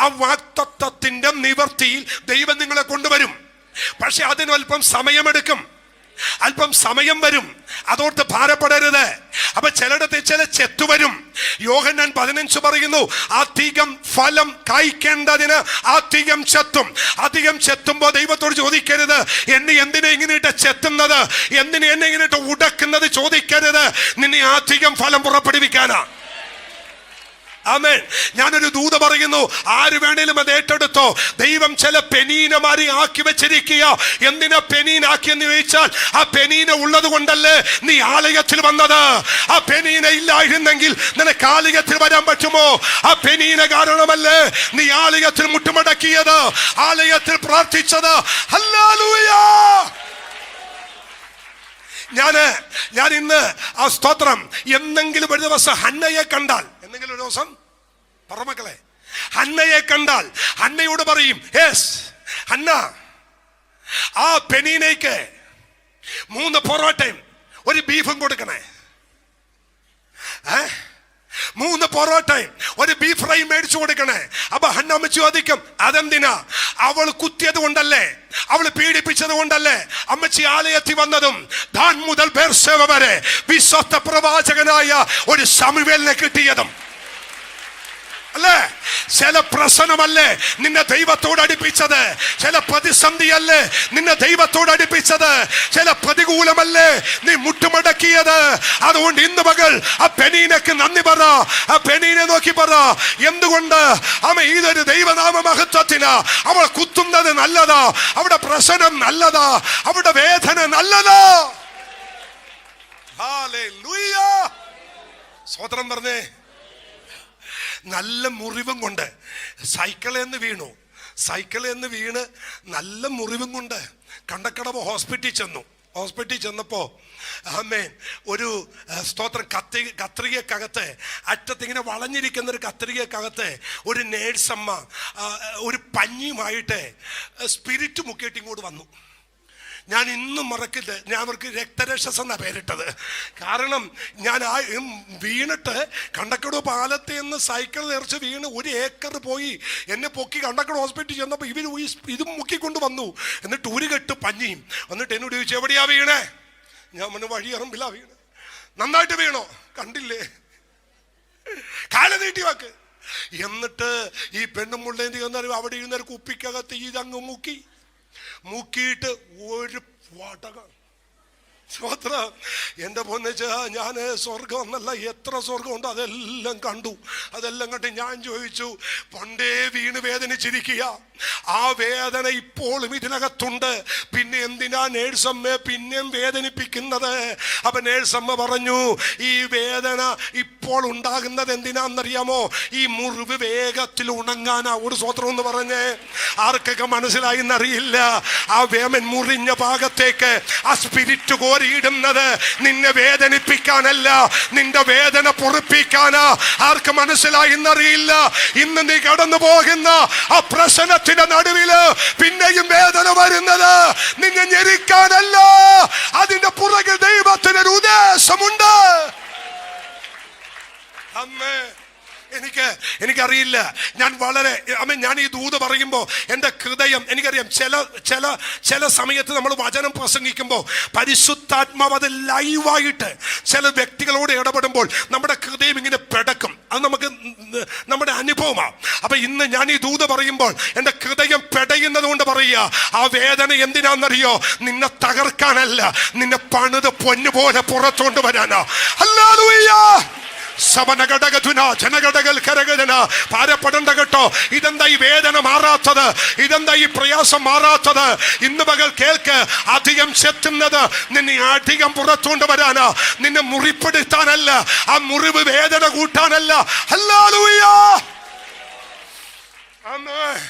ആ വാഗ്ദത്തത്തിന്റെ നിവർത്തിയിൽ ദൈവം നിങ്ങളെ കൊണ്ടുവരും. പക്ഷെ അതിനൽപ്പം സമയമെടുക്കും, അല്പം സമയം വരും. അതോർത്ത് ഭാരപ്പെടരുത്. അപ്പൊ ചിലയിടത്ത് ചില ചെത്തു വരും. യോഹന്നാൻ 15 പറയുന്നു, അധികം ഫലം കായ്ക്കേണ്ടതിന് അധികം ചെത്തും. അധികം ചെത്തുമ്പോ ദൈവത്തോട് ചോദിക്കരുത്, എന്നെ എന്തിനാ ഇങ്ങനെയിട്ട് ചെത്തുന്നത്, എന്തിനെ എന്നെ ഇങ്ങനെയിട്ട് ഉടക്കുന്നത് ചോദിക്കരുത്. നിന്നെ അധികം ഫലം പുറപ്പെടുവിക്കാനാ. ആമേൻ. ഞാനൊരു ദൂത പറയുന്നു, ആര് വേണേലും അത് ഏറ്റെടുത്തോ. ദൈവം ചില പെനീനമാരി ആക്കി വെച്ചിരിക്കുക. എന്തിനാ പെനീനാക്കിയെന്ന് ചോദിച്ചാൽ, ആ പെനീന ഉള്ളത് കൊണ്ടല്ലേ നീ ആലയത്തിൽ വന്നത്. ആ പെനീന ഇല്ലായിരുന്നെങ്കിൽ നിനക്ക് ആലയത്തിൽ വരാൻ പറ്റുമോ? ആ പെനീന കാരണമല്ലേ നീ ആലയത്തിൽ മുട്ടുമടക്കിയത്, ആലയത്തിൽ പ്രാർത്ഥിച്ചത്. ഹല്ലേലൂയ. ഞാൻ ഇന്ന് ആ സ്തോത്രം, എന്തെങ്കിലും ഒരു ദിവസം ഹന്നയെ കണ്ടാൽ, എന്തെങ്കിലും ഒരു ദിവസം പറമക്കളെ ഹന്നയെ കണ്ടാൽ ഹന്നയോട് പറയും, യെസ് ഹന്ന, ആ പെനീനയ്ക്ക് 3 പൊറോട്ടയും ഒരു ബീഫും കൊടുക്കണേ. 3 പൊറോട്ടയും ഒരു ബീഫ് ഫ്രൈ മേടിച്ചു കൊടുക്കണേ. അപ്പൊ ഹന്നമ്മ ചോദിക്കും, അതെന്തിനാ? അവൾ കുത്തിയത് കൊണ്ടല്ലേ, അവൾ പീഡിപ്പിച്ചത് കൊണ്ടല്ലേ അമ്മച്ചി ആലയത്തിൽ വന്നതും ദാൻ മുതൽ ബേർശേവ വരെ വിശ്വസ്ത പ്രവാചകനായ ഒരു ശമൂവേലിനെ കിട്ടിയതും അല്ലേ? ചില പ്രശ്നമല്ലേ നിന്നെ ദൈവത്തോട് അടുപ്പിച്ചത്, ചില പ്രതിസന്ധിയല്ലേ നിന്നെ ദൈവത്തോട് അടുപ്പിച്ചത്, ചില പ്രതികൂലമല്ലേ നീ മുട്ടുമടക്കിയത്. അതുകൊണ്ട് ഇന്ന് മകൾ ആ പെനീനക്ക് നന്ദി പറ, ആ പെനീനെ നോക്കി പറ. എന്തുകൊണ്ട്? ഇതൊരു ദൈവനാമ മഹത്വത്തിനാ. അവൾ കുത്തുന്നത് നല്ലതാ, അവിടെ പ്രശ്നം നല്ലതാ, അവിടെ വേദന നല്ലതാ. ഹല്ലേലൂയ. സ്വതന്ത്രം പറഞ്ഞേ. നല്ല മുറിവും കൊണ്ട് സൈക്കിളേന്ന് വീണ് നല്ല മുറിവും കൊണ്ട് കണ്ടക്കടവ് ഹോസ്പിറ്റലിൽ ചെന്നപ്പോ ആമേൻ, ഒരു സ്തോത്രം കത്രികക്കകത്ത് അറ്റത്തിങ്ങനെ വളഞ്ഞിരിക്കുന്ന ഒരു കത്രികക്കകത്ത് ഒരു നേഴ്സമ്മ ഒരു പഞ്ഞിയുമായിട്ട് സ്പിരിറ്റ് മുക്കിയിട്ട് ഇങ്ങോട്ട് വന്നു. ഞാൻ ഇന്നും മറക്കില്ല. ഞാൻ അവർക്ക് രക്തരക്ഷസ് എന്നാ പേരിട്ടത്. കാരണം ഞാൻ വീണിട്ട് കണ്ടക്കടവ് പാലത്തിൽ നിന്ന് സൈക്കിൾ നിറച്ച് വീണ് 1 ഏക്കർ പോയി എന്നെ പൊക്കി കണ്ടക്കടവ് ഹോസ്പിറ്റലിൽ ചെന്നപ്പോൾ ഇവർ ഇതും മുക്കിക്കൊണ്ട് വന്നു. എന്നിട്ട് ഒരു കെട്ട് പഞ്ഞിയും. എന്നിട്ട് എന്നോട് ചോദിച്ചു, എവിടെയാ വീണേ? ഞാൻ പറഞ്ഞു, വഴിയറമ്പിലാ വീണ്. നന്നായിട്ട് വീണോ? കണ്ടില്ലേ, കാല നീട്ടി വാക്ക്. എന്നിട്ട് ഈ പെണ്ണും മുള്ളേന്തി വന്നാലും അവിടെ ഇരുന്നൊരു കുപ്പിക്കകത്ത് ഇതങ്ങ് മുക്കിയിട്ട് ഒരു വാട്ടകം. സ്വത്രം. എൻ്റെ പൊന്നിച്ച ഞാൻ സ്വർഗം എന്നല്ല, എത്ര സ്വർഗമുണ്ട് അതെല്ലാം കണ്ടു. അതെല്ലാം കണ്ട് ഞാൻ ചോദിച്ചു, പണ്ടേ വീണ് വേദനിച്ചിരിക്കുക, ആ വേദന ഇപ്പോഴും ഇതിനകത്തുണ്ട്, പിന്നെ എന്തിനാ നേഴ്സമ്മ പിന്നെയും വേദനിപ്പിക്കുന്നത്? അപ്പൊ നേഴ്സമ്മ പറഞ്ഞു, ഈ വേദന ഇപ്പോൾ ഉണ്ടാകുന്നത് എന്തിനാന്നറിയാമോ? ഈ മുറിവ് വേഗത്തിൽ ഉണങ്ങാനാ. ഒരു സ്വത്രം എന്ന് പറഞ്ഞേ, ആർക്കൊക്കെ മനസ്സിലായി എന്നറിയില്ല. ആ വേമൻ മുറിഞ്ഞ ഭാഗത്തേക്ക് ആ സ്പിരിറ്റ് കോരിയിടുന്നത് നിന്നെ വേദനിപ്പിക്കാനല്ല, നിന്റെ വേദന പൊറുപ്പിക്കാനാ. ആർക്ക് മനസ്സിലായി എന്നറിയില്ല. ഇന്ന് നീ കടന്നു പോകുന്ന ആ പ്രശ്നത്തിന്റെ നടുവില് പിന്നെയും വേദന വരുന്നത് നിന്നെ ഞെരിക്കാനല്ല, അതിന്റെ പുറകിൽ ദൈവത്തിനൊരു ഉദ്ദേശമുണ്ട്. അമ്മേ, എനിക്കറിയില്ല. ഞാൻ ഈ ദൂത് പറയുമ്പോൾ എൻ്റെ ഹൃദയം, എനിക്കറിയാം ചില സമയത്ത് നമ്മൾ വചനം പ്രസംഗിക്കുമ്പോൾ പരിശുദ്ധാത്മാവ് അത് ലൈവായിട്ട് ചില വ്യക്തികളോട് ഇടപെടുമ്പോൾ നമ്മുടെ ഹൃദയം ഇങ്ങനെ പിടക്കും. അത് നമുക്ക് നമ്മുടെ അനുഭവമാണ്. അപ്പൊ ഇന്ന് ഞാൻ ഈ ദൂത് പറയുമ്പോൾ എൻ്റെ ഹൃദയം പെടയുന്നത് കൊണ്ട് പറയുക, ആ വേദന എന്തിനാണെന്നറിയോ? നിന്നെ തകർക്കാനല്ല, നിന്നെ പണിത് പൊന്നുപോലെ പുറത്തോണ്ട് വരാനാ. ഹല്ലേലൂയ. ഭാരപ്പെടേണ്ട കേട്ടോ. ഇതെന്താ ഈ വേദന മാറാത്തത്? ഇതെന്താ ഈ പ്രയാസം മാറാത്തത്? ഇന്ന് പകൽ കേൾക്ക്, അധികം ചെത്തുന്നത് നിന്നെ അധികം പുറത്തുകൊണ്ട് വരാനാ, നിന്നെ മുറിപ്പെടുത്താനല്ല, ആ മുറിവ് വേദന കൂട്ടാനല്ല. ഹല്ലേലൂയ. ആമേൻ.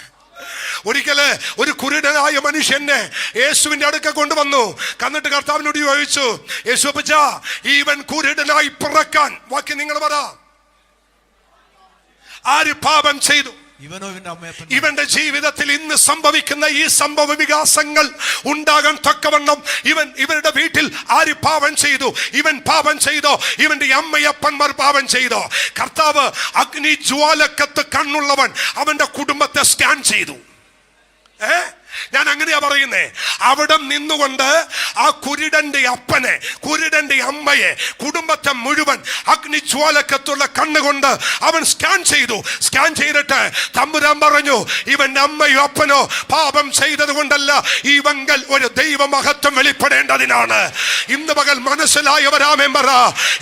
ഒരിക്കല് ഒരു കുരുടനായ മനുഷ്യനെ യേശുവിന്റെ അടുക്ക കൊണ്ടുവന്നു. കന്നിട്ട് കർത്താവിനോട് ചോദിച്ചു, യേശുപ്പച്ച, ഇവൻ കുരുടനായി പിറക്കാൻ വാക്യം നിങ്ങൾ പറ, ആര് പാപം ചെയ്തു? ഇവന്റെ ജീവിതത്തിൽ ഇന്ന് സംഭവിക്കുന്ന ഈ സംഭവ വികാസങ്ങൾ ഉണ്ടാകാൻ തക്കവണ്ണം ഇവരുടെ വീട്ടിൽ ആര് പാപം ചെയ്തു? ഇവൻ പാപം ചെയ്തോ? ഇവന്റെ അമ്മയപ്പന്മാർ പാപം ചെയ്തോ? കർത്താവ് അഗ്നി ജ്വാലക്കത്ത് കണ്ണുള്ളവൻ അവന്റെ കുടുംബത്തെ സ്കാൻ ചെയ്തു. ഞാൻ അങ്ങനെയാ പറയുന്നേ. അവിടെ നിന്നുകൊണ്ട് ആ കുരുടന്റെ അപ്പനെ, കുരുടന്റെ അമ്മയെ, കുടുംബത്തെ മുഴുവൻ അഗ്നിജ്വാലക്കത്തുള്ള കണ്ണുകൊണ്ട് അവൻ സ്കാൻ ചെയ്തു. സ്കാൻ ചെയ്തിട്ട് തമ്പുരാൻ പറഞ്ഞു, ഇവന്റെ അമ്മയോ അപ്പനോ പാപം ചെയ്തത് കൊണ്ടല്ല, ഇവങ്കൽ ഒരു ദൈവമഹത്വം വെളിപ്പെടേണ്ടതിനാണ്. ഇന്ന് പകൽ മനസ്സിലായവരാമേൻ പറ.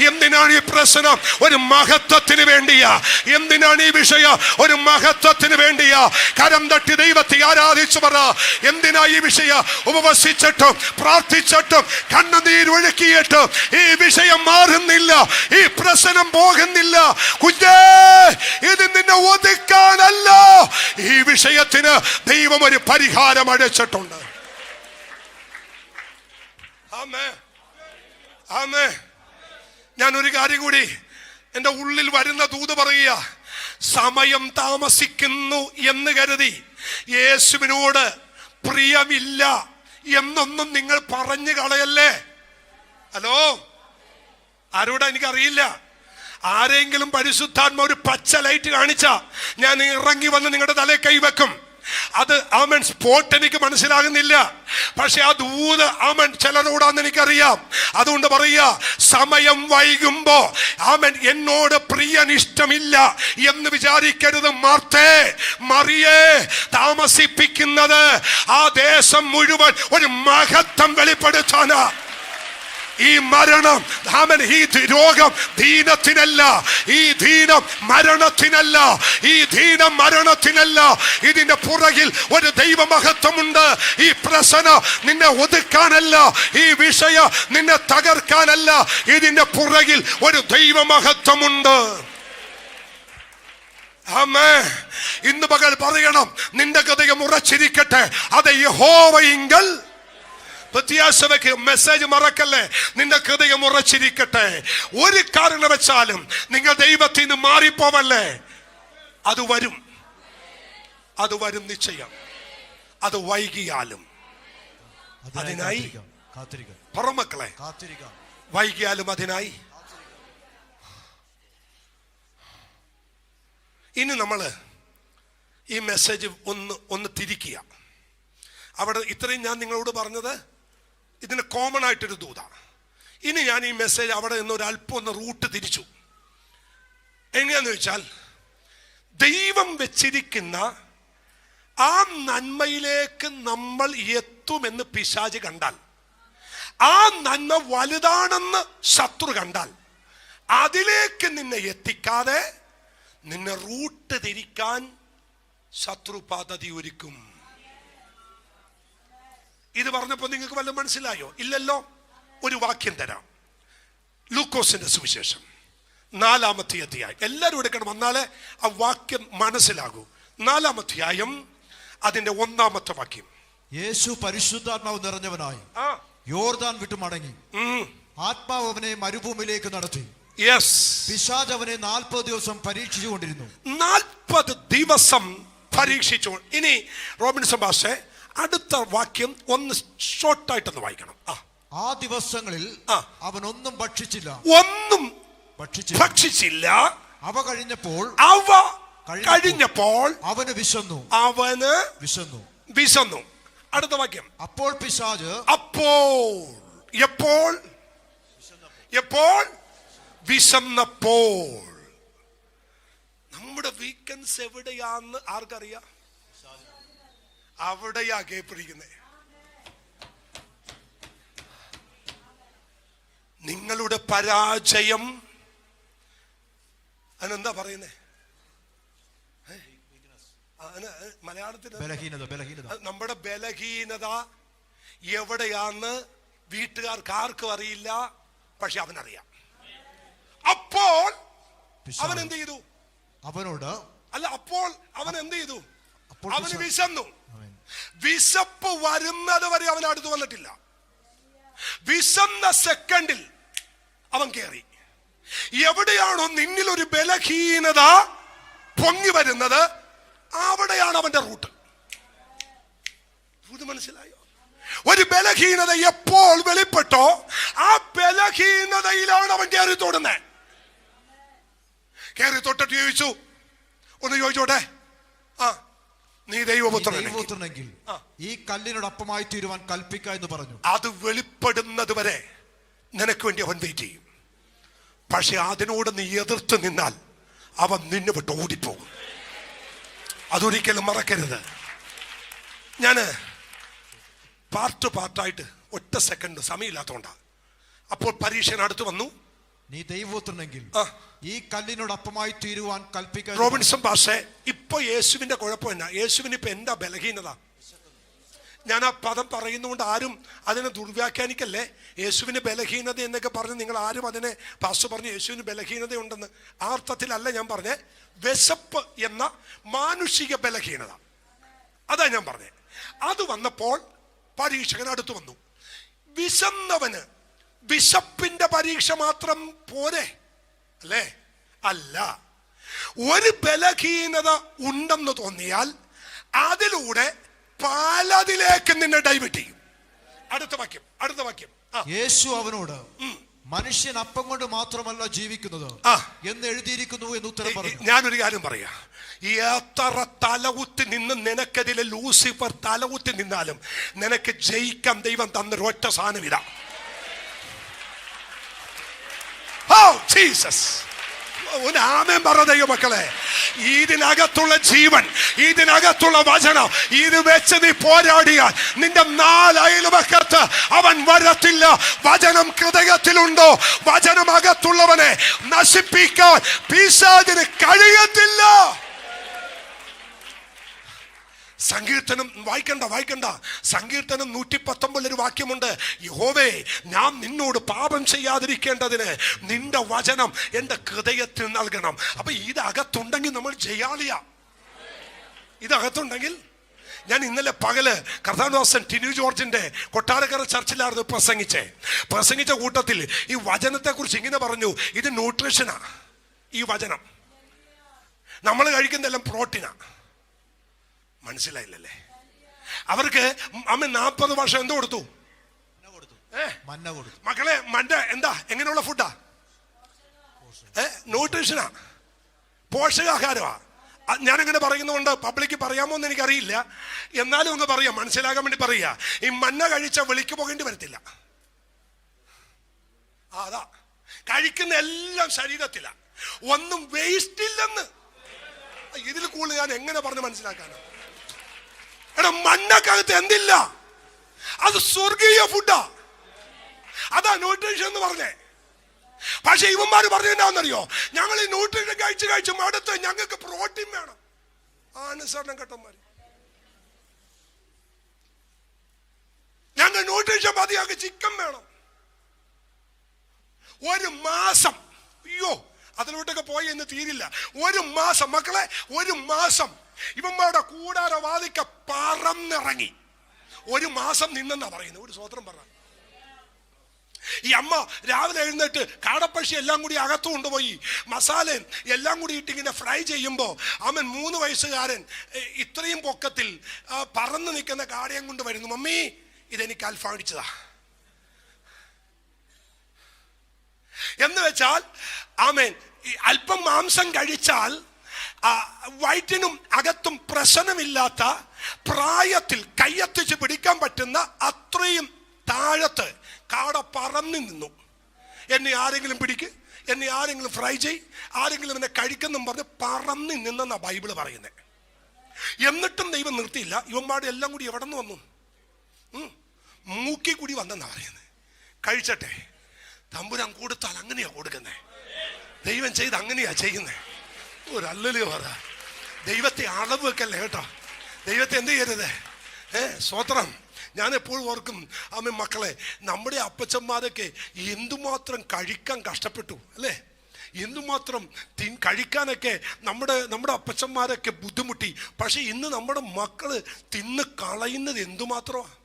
എന്തിനാണ് ഈ പ്രശ്നം? ഒരു മഹത്വത്തിന് വേണ്ടിയാ. എന്തിനാണ് ഈ വിഷയം? ഒരു മഹത്വത്തിന് വേണ്ടിയാ. കരം തട്ടി ദൈവത്തെ ആരാധിച്ചു പറ. എന്തിനാ ഈ വിഷയം? ഉപവസിച്ചിട്ടും പ്രാർത്ഥിച്ചിട്ടും കണ്ണുനീരൊഴുക്കിയിട്ടും ഈ വിഷയം മാറുന്നില്ല, ഈ പ്രശ്നം പോകുന്നില്ല. കുഞ്ഞേ, ഇത് നിന്നെ ഒതുക്കാനല്ല, ഈ വിഷയത്തിന് ദൈവം ഒരു പരിഹാരം അടച്ചിട്ടുണ്ട്. ആമേൻ, ആമേൻ. ഞാൻ ഒരു കാര്യം കൂടി എൻ്റെ ഉള്ളിൽ വരുന്ന ദൂത് പറയുക. സമയം താമസിക്കുന്നു എന്ന് കരുതി യേശുവിനോട് പ്രിയമില്ല എന്നൊന്നും നിങ്ങൾ പറഞ്ഞു കളയല്ലേ. ഹലോ, ആരോടാ എനിക്കറിയില്ല. ആരെങ്കിലും പരിശുദ്ധാത്മ ഒരു പച്ച ലൈറ്റ് കാണിച്ചാ ഞാൻ ഇറങ്ങി വന്ന് നിങ്ങളുടെ തലയിൽ കൈവെക്കും. അത് ആമൻ സ്പോട്ട് എനിക്ക് മനസ്സിലാകുന്നില്ല. പക്ഷെ ആ ദൂത് ആമൻ ചിലരോടാന്ന് എനിക്കറിയാം. അതുകൊണ്ട് പറയുക, സമയം വൈകുമ്പോ ആമൻ എന്നോട് പ്രിയൻ ഇഷ്ടമില്ല എന്ന് വിചാരിക്കരുത്. മാർത്തേ, മറിയേ, താമസിപ്പിക്കുന്നത് ആ ദേശം മുഴുവൻ ഒരു മഹത്വം വെളിപ്പെടുത്താനാ. ഈ മരണം, ഈ രോഗം ദീനത്തിനല്ല, ഈ ദീനം മരണത്തിനല്ല, ഈ ദീനം മരണത്തിനല്ല. ഇതിന്റെ പുറകിൽ ഒരു ദൈവമഹത്വമുണ്ട്. ഈ പ്രശ്നം നിന്നെ ഒതുക്കാനല്ല, ഈ വിഷയം നിന്നെ തകർക്കാനല്ല. ഇതിന്റെ പുറകിൽ ഒരു ദൈവമഹത്വമുണ്ട്. ആമേൻ. ഇന്ന് പകൽ പറയണം, നിന്റെ ഹൃദയം ഉറച്ചിരിക്കട്ടെ. അത് യഹോവയിങ്കൽ പ്രത്യാശവയ്ക്ക്. മെസ്സേജ് മറക്കല്ലേ. നിന്റെ ഹൃദയം ഉറച്ചിരിക്കട്ടെ. ഒരു കാരണവശാലും നിങ്ങൾ ദൈവത്തിൽ നിന്ന് മാറിപ്പോവല്ലേ. അത് വരും, അത് വരും നിശ്ചയം. അത് വൈകിയാലും അതിനായി പറമക്കളെ, വൈകിയാലും അതിനായി. ഇനി നമ്മള് ഈ മെസ്സേജ് ഒന്ന് തിരിക്കുക. അവിടെ ഇത്രയും ഞാൻ നിങ്ങളോട് പറഞ്ഞത് ഇതിന് കോമൺ ആയിട്ടൊരു ദൂതാണ്. ഇനി ഞാൻ ഈ മെസ്സേജ് അവിടെ നിന്ന് ഒരു അല്പം ഒന്ന് റൂട്ട് തിരിച്ചു. എങ്ങനെയാന്ന് വെച്ചാൽ, ദൈവം വെച്ചിരിക്കുന്ന ആ നന്മയിലേക്ക് നമ്മൾ എത്തുമെന്ന് പിശാച് കണ്ടാൽ, ആ നന്മ വലുതാണെന്ന് ശത്രു കണ്ടാൽ, അതിലേക്ക് നിന്നെ എത്തിക്കാതെ നിന്നെ റൂട്ട് തിരിക്കാൻ ശത്രു പദ്ധതി ഒരുക്കും. ഇത് പറഞ്ഞപ്പോ നിങ്ങൾക്ക് വല്ലതും മനസ്സിലായോ? ഇല്ലല്ലോ. ഒരു വാക്യം തരാം. ലൂക്കോസിന്റെ സുവിശേഷം 4-ാമത്തെ അധ്യായം. എല്ലാവരും എടുക്കണം, എന്നാലേ ആ വാക്യം മനസ്സിലാകൂ. 4-ാം അധ്യായം അതിന്റെ 1-ാമത്തെ വാക്യം. യേശു പരിശുദ്ധാത്മാവ് നിറഞ്ഞവനായി യോർദാൻ വിട്ടു മടങ്ങി. ആത്മാവ് അവനെ മരുഭൂമിയിലേക്ക് നടത്തി. പിശാച് അവനെ 40 ദിവസം പരീക്ഷിച്ചുകൊണ്ടിരുന്നു. 40 ദിവസം പരീക്ഷിച്ചു. ഇനി റോബിൻസൺ ഭാഷ അടുത്ത വാക്യം ഒന്ന് ഷോർട്ടായിട്ടൊന്ന് വായിക്കണം. ആ ദിവസങ്ങളിൽ അവൻ ഒന്നും ഭക്ഷിച്ചില്ല, ഒന്നും ഭക്ഷിച്ചില്ല. അവ കഴിഞ്ഞപ്പോൾ അവന് വിശന്നു. അടുത്ത വാക്യം. അപ്പോൾ പിശാച് എപ്പോൾ വിശന്നപ്പോൾ വീക്കെൻഡ്സ് എവിടെയാന്ന് ആർക്കറിയാം? അവിടെയാ കേൾപ്പിടിക്കുന്നത്. നിങ്ങളുടെ പരാജയം അതിനെന്താ പറയുന്നേ? മലയാളത്തിൽ നമ്മുടെ ബലഹീനത എവിടെയാന്ന് വീട്ടുകാർക്ക് ആർക്കും അറിയില്ല, പക്ഷെ അവനറിയാം. അപ്പോൾ അവൻ എന്ത് ചെയ്തു? അവനോട് അല്ല, അപ്പോൾ അവൻ എന്ത് ചെയ്തു? അവന് വിശന്നു. വിശപ്പ് വരുന്നത് വരെ അവൻ അടുത്ത് വന്നിട്ടില്ല. വിശന്ന സെക്കൻഡിൽ അവൻ കേറി. എവിടെയാണോ നിന്നിൽ ഒരു ബലഹീനത പൊങ്ങി വരുന്നത്, അവിടെയാണ് അവന്റെ റൂട്ട്. ഇത് മനസ്സിലായോ? ഒരു ബലഹീനത എപ്പോൾ വെളിപ്പെട്ടോ ആ ബലഹീനതയിലാണ് അവൻ കയറി തൊടുന്നത്. കയറി തൊട്ടിട്ട് ചോദിച്ചു, ഒന്ന് ചോദിച്ചോട്ടെ, നീ ദൈവപുത്രനെങ്കിൽ ഈ കല്ലിനോട് അപ്പമായി തീരുവാൻ കൽപ്പിക്ക എന്ന് പറഞ്ഞു. അത് വെളിപ്പെടുന്നത് വരെ നിനക്ക് വേണ്ടി അവൻ വെയിറ്റ് ചെയ്യും. പക്ഷെ അതിനോട് നീ എതിർത്ത് നിന്നാൽ അവൻ നിന്നെ വിട്ട് ഓടിപ്പോകും. അതൊരിക്കലും മറക്കരുത്. ഞാന് പാർട്ടായിട്ട് ഒറ്റ സെക്കൻഡ് സമയമില്ലാത്തതുകൊണ്ടാ. അപ്പോൾ പരീക്ഷ അടുത്ത് വന്നു. നീ ദൈവപുത്രനെങ്കിൽ ഈ കല്ലിനോട് അപ്പമായി തീരുവാൻ കൽപ്പിക്ക. റോബിൻസൺ പാഷേ, ഇപ്പൊ യേശുവിന്റെ കുഴപ്പം എന്നാ? യേശുവിന് ഇപ്പൊ എന്താ ബലഹീനത? ഞാൻ ആ പദം പറയുന്നതുകൊണ്ട് ആരും അതിനെ ദുർവ്യാഖ്യാനിക്കല്ലേ. യേശുവിന് ബലഹീനത എന്നൊക്കെ പറഞ്ഞ് നിങ്ങൾ ആരും അതിനെ പാസ്റ്റർ പറഞ്ഞു യേശുവിന് ബലഹീനതയുണ്ടെന്ന് ആ അർത്ഥത്തിലല്ല ഞാൻ പറഞ്ഞേ. വിശപ്പ് എന്ന മാനുഷിക ബലഹീനത, അതാ ഞാൻ പറഞ്ഞേ. അത് വന്നപ്പോൾ പരീക്ഷകൻ അടുത്ത് വന്നു. വിശന്നവന് വിശപ്പിന്റെ പരീക്ഷ മാത്രം പോരെ, അല്ലേ? അല്ല, ഒരു ബലഹീനത ഉണ്ടെന്ന് തോന്നിയാൽ അതിലൂടെ പലതിലേക്ക് നിന്നെ ഡൈവേർട്ട് ചെയ്യും. അടുത്ത വാക്യം. യേശു അവനോട്, മനുഷ്യൻ അപ്പം കൊണ്ട് മാത്രമല്ല ജീവിക്കുന്നത് എന്ന് എഴുതിയിരിക്കുന്നു എന്ന് ഉത്തരം പറഞ്ഞു. ഞാനൊരു കാര്യം പറയാ, എത്ര തലകുത്തി നിന്ന് നിനക്കെതിരെ ലൂസിഫർ തലകുത്തി നിന്നാലും നിനക്ക് ജയിക്കാൻ ദൈവം തന്നൊരു ഒറ്റ സാധനമില്ല. ജീസസ്, ആമേൻ പറ ദൈവമക്കളെ. ഇതിനകത്തുള്ള ജീവൻ, ഇതിനകത്തുള്ള വചനം, ഇത് വെച്ച് നീ പോരാടിയാൽ നിന്റെ 4 അയൽവക്കത്ത് അവൻ വരത്തില്ല. വചനം ഹൃദയത്തിലുണ്ടോ, വചനം അകത്തുള്ളവനെ നശിപ്പിക്കാൻ പിശാചിന് കഴിയത്തില്ല. സങ്കീർത്തനം വായിക്കണ്ട. സങ്കീർത്തനം 119 ഒരു വാക്യമുണ്ട്. യഹോവേ, ഞാൻ നിന്നോട് പാപം ചെയ്യാതിരിക്കേണ്ടതിന് നിന്റെ വചനം എൻ്റെ ഹൃദയത്തിൽ നൽകണം. അപ്പൊ ഇതകത്തുണ്ടെങ്കിൽ നമ്മൾ ജയാളിയ. ഇതകത്തുണ്ടെങ്കിൽ ഞാൻ ഇന്നലെ പകല് കർത്താദാസൻ ടിനു ജോർജിന്റെ കൊട്ടാരക്കര ചർച്ചിലായിരുന്നു പ്രസംഗിച്ച കൂട്ടത്തിൽ ഈ വചനത്തെ കുറിച്ച് ഇങ്ങനെ പറഞ്ഞു, ഇത് ന്യൂട്രീഷനാ. ഈ വചനം നമ്മൾ കഴിക്കുന്നതെല്ലാം പ്രോട്ടീനാ. മനസ്സിലായില്ലല്ലേ? അവർക്ക് അമ്മ 40 വർഷം എന്തോ കൊടുത്തു? മക്കളെ, മന്ന എന്താ, എങ്ങനെയുള്ള ഫുഡാ? ന്യൂട്രീഷനാ, പോഷകാഹാരമാ. ഞാനെങ്ങനെ പറയുന്നതുകൊണ്ട് പബ്ലിക്ക് പറയാമോ എന്ന് എനിക്കറിയില്ല, എന്നാലും ഒന്ന് പറയാം, മനസ്സിലാകാൻ വേണ്ടി പറയാ. ഈ മന്ന കഴിച്ച വിളിക്ക് പോകേണ്ടി വരത്തില്ല. അതാ കഴിക്കുന്ന എല്ലാം ശരീരത്തിലാ, ഒന്നും വേസ്റ്റ് ഇല്ലെന്ന്. ഇതിൽ കൂടുതൽ ഞാൻ എങ്ങനെ പറഞ്ഞ് മനസ്സിലാക്കാനാ? എടാ, മണ്ണക്കകത്ത് എന്തില്ല? അത് സ്വർഗീയ ഫുഡാ. അതാ ന്യൂട്രീഷൻ എന്ന് പറഞ്ഞേ. പക്ഷെ ഇവന്മാര് പറഞ്ഞു എന്താണെന്നറിയോ? ഞങ്ങൾ ഈ ന്യൂട്രീഷൻ കഴിച്ച് മടുത്ത് ഞങ്ങൾക്ക് പ്രോട്ടീൻ വേണം. അനുസരണം കേട്ടന്മാര്, ഞങ്ങൾ ന്യൂട്രീഷൻ മതിയാക്കി ചിക്കൻ വേണം. ഒരു മാസം, അയ്യോ അതിലോട്ടൊക്കെ പോയി എന്ന് തീരില്ല. ഒരു മാസം മക്കളെ, ഒരു മാസം ഇവന്മാരുടെ കൂടാര വാതിക്ക പറന്നിറങ്ങി ഒരു മാസം നിന്നെന്നാ പറയുന്നത്. ഒരു സ്വോത്രം പറ. ഈ അമ്മ രാവിലെ എഴുന്നേറ്റ് കാടപ്പക്ഷി എല്ലാം കൂടി അകത്തു കൊണ്ടുപോയി മസാലയും എല്ലാം കൂടി ഇട്ടിങ്ങനെ ഫ്രൈ ചെയ്യുമ്പോൾ അവൻ 3 വയസ്സുകാരൻ ഇത്രയും പൊക്കത്തിൽ പറന്ന് നിൽക്കുന്ന കാടയം കൊണ്ട് വരുന്നു. മമ്മി, ഇതെനിക്ക് അൽഫാടിച്ചതാ എന്ന് വെച്ചാൽ, ആമേൻ, അല്പം മാംസം കഴിച്ചാൽ വയറ്റിനും അകത്തും പ്രശ്നമില്ലാത്ത പ്രായത്തിൽ കയ്യെത്തിച്ച് പിടിക്കാൻ പറ്റുന്ന അത്രയും താഴത്ത് കാട പറന്നു നിന്നു. എന്നെ ആരെങ്കിലും പിടിക്ക്, എന്നെ ആരെങ്കിലും ഫ്രൈ ചെയ്, ആരെങ്കിലും എന്നെ കഴിക്കെന്നും പറഞ്ഞ് പറന്ന് നിന്നെന്നാ ബൈബിള് പറയുന്നത്. എന്നിട്ടും ദൈവം നിർത്തിയില്ല. ഇവന്മാരുടെ എല്ലാം കൂടി എവിടെ നിന്ന് വന്നു? മൂക്കി കൂടി വന്നെന്നാ പറയുന്നത്. കഴിച്ചട്ടെ. തമ്പുരാൻ കൊടുത്താൽ അങ്ങനെയാ കൊടുക്കുന്നേ. ദൈവം ചെയ്ത് അങ്ങനെയാ ചെയ്യുന്നേ. ഒരു അല്ലല്ലോ പറ. ദൈവത്തെ അളവ് വെക്കല്ലേ കേട്ടോ. ദൈവത്തെ എന്ത് ചെയ്യരുത്. സ്വത്രം. ഞാൻ എപ്പോഴും ഓർക്കും, അമ്മ മക്കളെ, നമ്മുടെ അപ്പച്ചന്മാരൊക്കെ എന്തുമാത്രം കഴിക്കാൻ കഷ്ടപ്പെട്ടു അല്ലേ? എന്തുമാത്രം കഴിക്കാനൊക്കെ നമ്മുടെ അപ്പച്ചന്മാരൊക്കെ ബുദ്ധിമുട്ടി. പക്ഷെ ഇന്ന് നമ്മുടെ മക്കള് തിന്ന് കളയുന്നത് എന്തുമാത്രമാണ്.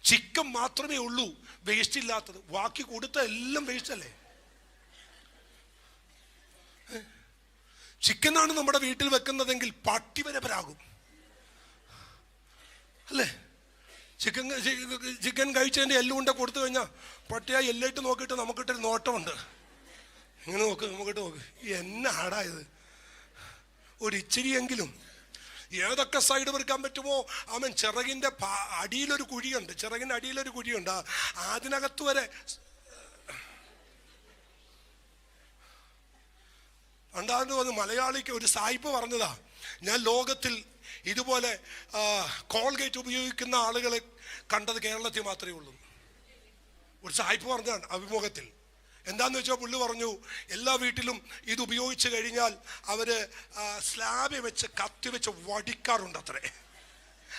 ചിക്കൻ മാത്രമേ ഉള്ളൂ വേസ്റ്റ് ഇല്ലാത്തത്. ബാക്കി കൊടുത്ത എല്ലാം വേസ്റ്റ് അല്ലേ? ചിക്കനാണ് നമ്മുടെ വീട്ടിൽ വെക്കുന്നതെങ്കിൽ പട്ടി വരെ പരാകും അല്ലേ? ചിക്കൻ കഴിച്ചതിൻ്റെ എല്ലുകൊണ്ട് കൊടുത്തു കഴിഞ്ഞാൽ പട്ടിയാ എല്ലിട്ട് നോക്കിയിട്ട് നമുക്കിട്ടൊരു നോട്ടമുണ്ട്. ഇങ്ങനെ നോക്ക്, നമുക്കിട്ട് നോക്ക്, എന്നാടാ ഇത്. ഒരു ഇച്ചിരിയെങ്കിലും ഏതൊക്കെ സൈഡ് വെറുക്കാൻ പറ്റുമോ അവൻ ചിറകിൻ്റെ അടിയിലൊരു കുഴിയുണ്ട്. ചിറകിൻ്റെ അടിയിലൊരു കുഴിയുണ്ട്. അതിനകത്ത് വരെ ഉണ്ടാകുന്ന വന്ന് മലയാളിക്ക് ഒരു സായിപ്പ് പറഞ്ഞതാ, ഞാൻ ലോകത്തിൽ ഇതുപോലെ കോൾഗേറ്റ് ഉപയോഗിക്കുന്ന ആളുകളെ കണ്ടത് കേരളത്തിൽ മാത്രമേ ഉള്ളൂ. ഒരു സായിപ്പ് പറഞ്ഞാണ് അഭിമുഖത്തിൽ. എന്താന്ന് വെച്ചാൽ പുള്ളി പറഞ്ഞു, എല്ലാ വീട്ടിലും ഇത് ഉപയോഗിച്ച് കഴിഞ്ഞാൽ അവര് സ്ലാബ് വെച്ച് കത്തി വെച്ച് വടിക്കാറുണ്ട് അത്രേ.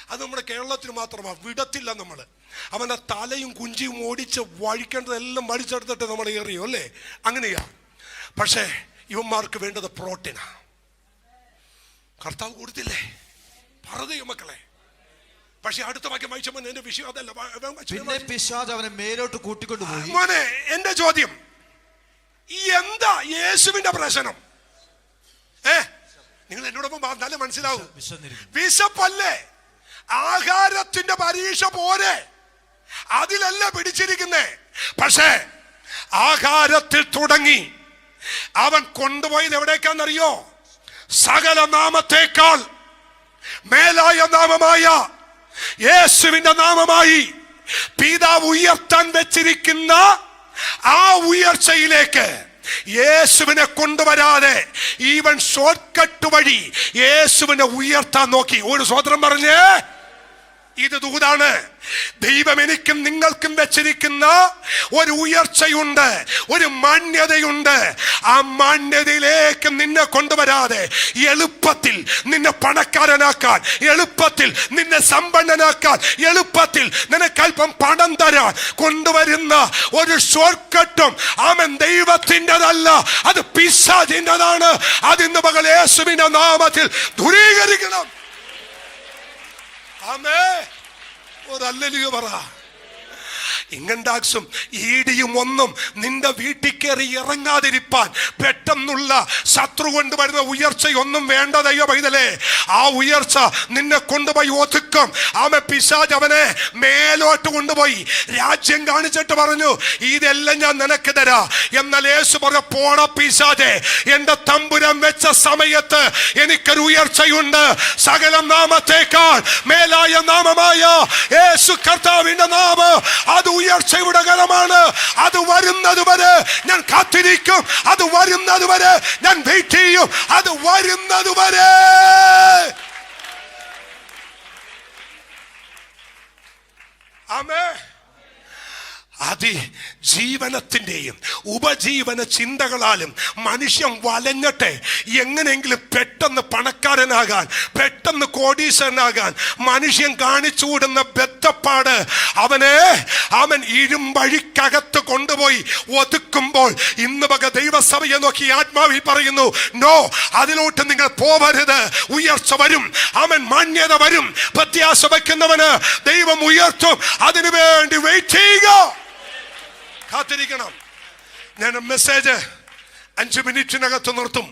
അത് നമ്മുടെ കേരളത്തിൽ മാത്രമാണ്, വിടത്തില്ല നമ്മൾ. അവൻ്റെ തലയും കുഞ്ചിയും ഓടിച്ച് വഴിക്കേണ്ടതെല്ലാം വടിച്ചെടുത്തിട്ട് നമ്മൾ എറിയും അല്ലേ? അങ്ങനെയാ. പക്ഷേ ഇവന്മാർക്ക് വേണ്ടത് പ്രോട്ടീനാ. കർത്താവ് കൊടുത്തില്ലേ? പറതയോ മക്കളെ. പക്ഷെ അടുത്ത വാക്യം വായിച്ചപ്പോൾ എന്റെ വിഷയം അതല്ല. പിന്നെ പിശാച് അവനെ മേലോട്ട് കൂട്ടിക്കൊണ്ടുപോയി. മോനെ, എന്റെ ചോദ്യം, എന്താ യേശുവിന്റെ പ്രശ്നം? നിങ്ങൾ എന്നോടൊപ്പം നല്ല മനസ്സിലാവും. വിശപ്പല്ലേ? ആഹാരത്തിന്റെ പരീക്ഷ പോരെ, അതിലല്ല പിടിച്ചിരിക്കുന്നേ. പക്ഷേ ആഹാരത്തിൽ തുടങ്ങി അവൻ കൊണ്ടുപോയത് എവിടേക്കാന്നറിയോ? സകല നാമത്തേക്കാൾ മേലായ നാമമായ യേശുവിന്റെ നാമമായി പിതാവ് ഉയർത്താൻ വെച്ചിരിക്കുന്ന ആ ഉയർച്ചയിലേക്ക് യേശുവിനെ കൊണ്ടുവരാതെ ഈവൻ ഷോർട്ട് കട്ട് വഴി യേശുവിനെ ഉയർത്താൻ നോക്കി. ഒരു സ്വതന്ത്രം പറഞ്ഞേ, ഇത് ദൂതാണ്. ദൈവം എനിക്കും നിങ്ങൾക്കും വെച്ചിരിക്കുന്ന ഒരു ഉയർച്ചയുണ്ട്, ഒരു മാന്യതയുണ്ട്. ആ മാന്യതയിലേക്ക് നിന്നെ കൊണ്ടുവരാതെ എളുപ്പത്തിൽ നിന്നെ പണക്കാരനാക്കാൻ, എളുപ്പത്തിൽ നിന്നെ സമ്പന്നനാക്കാൻ, എളുപ്പത്തിൽ നിനക്കല്പം പണം തരാൻ കൊണ്ടുവരുന്ന ഒരു ഷോർട്ട് കട്ടും അവൻ ദൈവത്തിൻ്റെതല്ല, അത് പിശാചിൻ്റെതാണ്. അതിന്ന് പകൽ യേശുവിന്റെ നാമത്തിൽ ദൂരീകരിക്കണം. ആമേ. ഒരു ഹല്ലേലൂയ പറ. ഇങ്ങണ്ടാക്സും ഈടിയും ഒന്നും നിന്റെ വീട്ടിൽ കയറി ഇറങ്ങാതിരിപ്പാൻ പെട്ടെന്നുള്ള ശത്രു കൊണ്ടുവരുന്ന ഉയർച്ചയൊന്നും വേണ്ട ദൈവ പൈതലേ. ആ ഉയർച്ച നിന്നെ കൊണ്ടുപോയി ഒതുക്കും. ആമേ. പിശാച് അവനെ മേലോട്ട് കൊണ്ടുപോയി രാജ്യം കാണിച്ചിട്ട് പറഞ്ഞു, ഇതെല്ലാം ഞാൻ നിനക്ക് തരാ. എന്നാൽ യേശു പറഞ്ഞ, പോട പിശാചേ, എന്റെ തമ്പുരാൻ വെച്ച സമയത്ത് എനിക്കൊരു ഉയർച്ചയുണ്ട്. സകല നാമത്തേക്കാൾ മേലായ നാമമായ യേശു കർത്താവിന്റെ നാമം, അത് ഉയർച്ചയുടെ കരമാണ്. അത് വരുന്നത് വരെ ഞാൻ കാത്തിരിക്കും. അത് വരുന്നത് വരെ ഞാൻ വെയിറ്റ് ചെയ്യും. അത് വരുന്നത് വരെ. ആമേൻ. അതിജീവനത്തിൻ്റെയും ഉപജീവന ചിന്തകളാലും മനുഷ്യൻ വലഞ്ഞട്ടെ. എങ്ങനെയെങ്കിലും പെട്ടെന്ന് പണക്കാരനാകാൻ, പെട്ടെന്ന് കോടീശ്വരനാകാൻ മനുഷ്യൻ കാണിച്ചുകൂടുന്ന ബദ്ധപ്പാട് അവൻ ഇരുമ്പഴിക്കകത്ത് കൊണ്ടുപോയി ഒതുക്കുമ്പോൾ ഇന്ന് പക ദൈവസഭയെ നോക്കി ആത്മാവിൽ പറയുന്നു, നോ, അതിലോട്ട് നിങ്ങൾ പോവരുത്. ഉയർച്ച വരും, അവൻ മാന്യത വരും. പ്രത്യാശ വയ്ക്കുന്നവന് ദൈവം ഉയർത്തും. അതിനു വേണ്ടി വെയിറ്റ് ചെയ്യുക, കാത്തിരിക്കണം. ഞാൻ മെസ്സേജ് 5 മിനിറ്റിനകത്ത് നിർത്തും.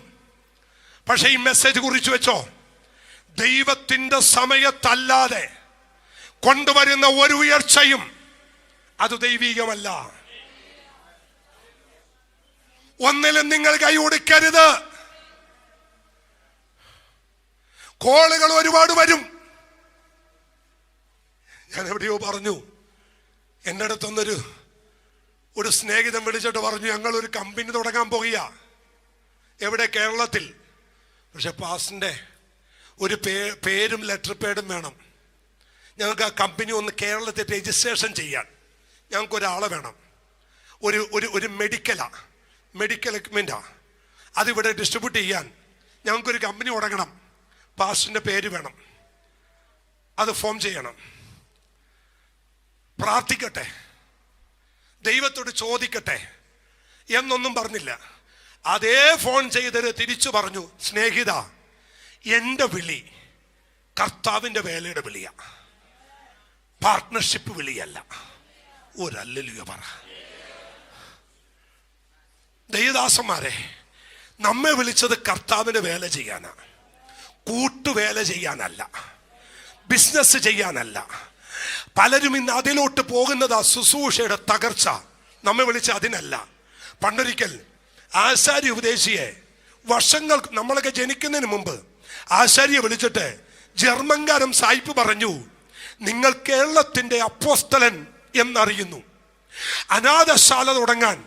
പക്ഷെ ഈ മെസ്സേജ് കുറിച്ച് വെച്ചോ, ദൈവത്തിന്റെ സമയത്തല്ലാതെ കൊണ്ടുവരുന്ന ഒരു ഉയർച്ചയും അത് ദൈവീകമല്ല. ഒന്നിലും നിങ്ങൾ കൈ കൊടുക്കരുത്. കോളുകൾ ഒരുപാട് വരും. ഞാൻ എവിടെയോ പറഞ്ഞു, എൻ്റെ അടുത്തൊന്നൊരു ഒരു സ്നേഹിതൻ വിളിച്ചിട്ട് പറഞ്ഞു, ഞങ്ങൾ ഒരു കമ്പനി തുടങ്ങാൻ പോകുക. എവിടെ? കേരളത്തിൽ. പക്ഷെ പാസ്റ്ററിന്റെ ഒരു പേരും ലെറ്റർ പേഡും വേണം. ഞങ്ങൾക്ക് ആ കമ്പനി ഒന്ന് കേരളത്തിൽ രജിസ്ട്രേഷൻ ചെയ്യാൻ ഞങ്ങൾക്കൊരാളെ വേണം. ഒരു മെഡിക്കൽ എക്യുപ്മെന്റാ. അതിവിടെ ഡിസ്ട്രിബ്യൂട്ട് ചെയ്യാൻ ഞങ്ങൾക്കൊരു കമ്പനി തുടങ്ങണം. പാസ്റ്ററിന്റെ പേര് വേണം. അത് ഫോം ചെയ്യണം. പ്രാർത്ഥിക്കട്ടെ, ദൈവത്തോട് ചോദിക്കട്ടെ എന്നൊന്നും പറഞ്ഞില്ല. അതേ ഫോൺ ചെയ്തത് തിരിച്ചു പറഞ്ഞു, സ്നേഹിത, എൻ്റെ വിളി കർത്താവിൻ്റെ വേലയുടെ വിളിയാ, പാർട്ട്ണർഷിപ്പ് വിളിയല്ല. ഒരല്ലേലൂയ പറ. ദൈവദാസന്മാരെ, നമ്മെ വിളിച്ചത് കർത്താവിന് വേല ചെയ്യാനാ, കൂട്ടുവേല ചെയ്യാനല്ല, ബിസിനസ് ചെയ്യാനല്ല. പലരും ഇന്ന് അതിലോട്ട് പോകുന്നത് ശുശ്രൂഷയുടെ തകർച്ച. നമ്മെ വിളിച്ച അതിനല്ല. പണ്ടൊരിക്കൽ ആശാരി ഉപദേശിയെ വർഷങ്ങൾ, നമ്മളൊക്കെ ജനിക്കുന്നതിന് മുമ്പ് ആശാരിയെ വിളിച്ചിട്ട് ജർമ്മൻകാരൻ സായിപ്പ് പറഞ്ഞു, നിങ്ങൾ കേരളത്തിന്റെ അപ്പോസ്തലൻ എന്നറിയുന്നു. അനാഥശാല തുടങ്ങാൻ,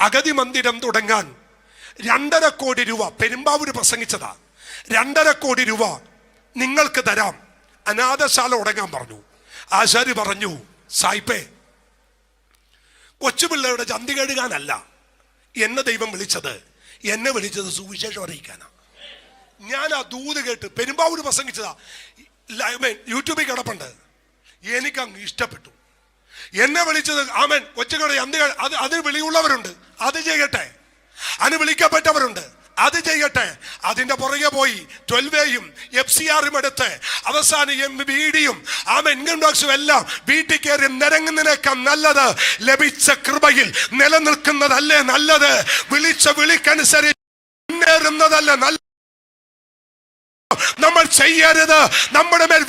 അഗതി മന്ദിരം തുടങ്ങാൻ 2.5 കോടി രൂപ, പെരുമ്പാവൂര് പ്രസംഗിച്ചതാ, 2.5 കോടി രൂപ നിങ്ങൾക്ക് തരാം, അനാഥശാല തുടങ്ങാൻ പറഞ്ഞു. ആശാരി പറഞ്ഞു, സായിപ്പേ, കൊച്ചുപിള്ളയുടെ ചന്തി കഴുകാനല്ല എന്നെ ദൈവം വിളിച്ചത്, എന്നെ വിളിച്ചത് സുവിശേഷം അറിയിക്കാനാ. ഞാൻ ആ ദൂത് കേട്ട് പെരുമ്പാവൂര് പ്രസംഗിച്ചതാ, യൂട്യൂബിൽ കിടപ്പുണ്ട്. എനിക്കങ്ങ് ഇഷ്ടപ്പെട്ടു. എന്നെ വിളിച്ചത് ആമൻ കൊച്ചുകളുടെ ചന്തി, അതിന് വിളിയുള്ളവരുണ്ട്, അത് ചെയ്യട്ടെ. അതിന് വിളിക്കപ്പെട്ടവരുണ്ട്, അത് ചെയ്യട്ടെ. അതിന്റെ പുറകെ പോയി 12Aയും FCRയും എടുത്ത് അവസാനം BDയും ഇൻകം ടാക്സും എല്ലാം വീട്ടിൽ കയറി നിരങ്ങുന്നതിനേക്കാൾ നല്ലത് ലഭിച്ച കൃപയിൽ നിലനിൽക്കുന്നതല്ലേ നല്ലത്. വിളിച്ച വിളിക്കനുസരിച്ച് മുന്നേറുന്നതല്ല നല്ല. നമ്മൾ ചെയ്യരുത് നമ്മുടെ മേൽ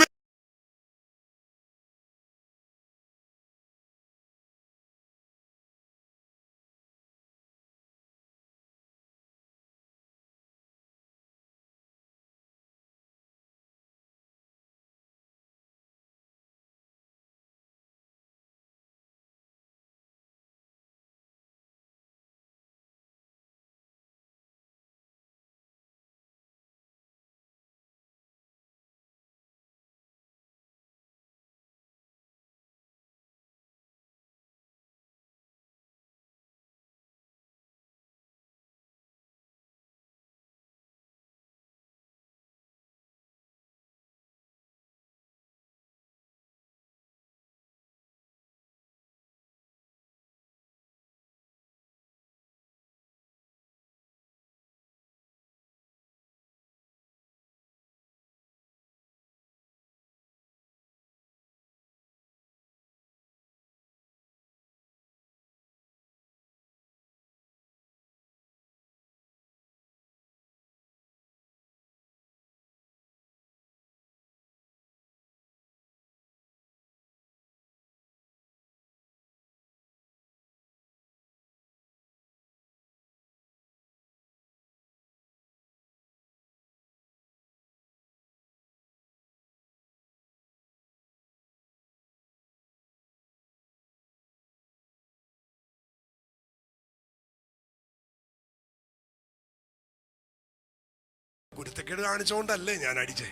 കുരുത്തക്കേട് കാണിച്ചുകൊണ്ടല്ലേ ഞാൻ അടിച്ചേ.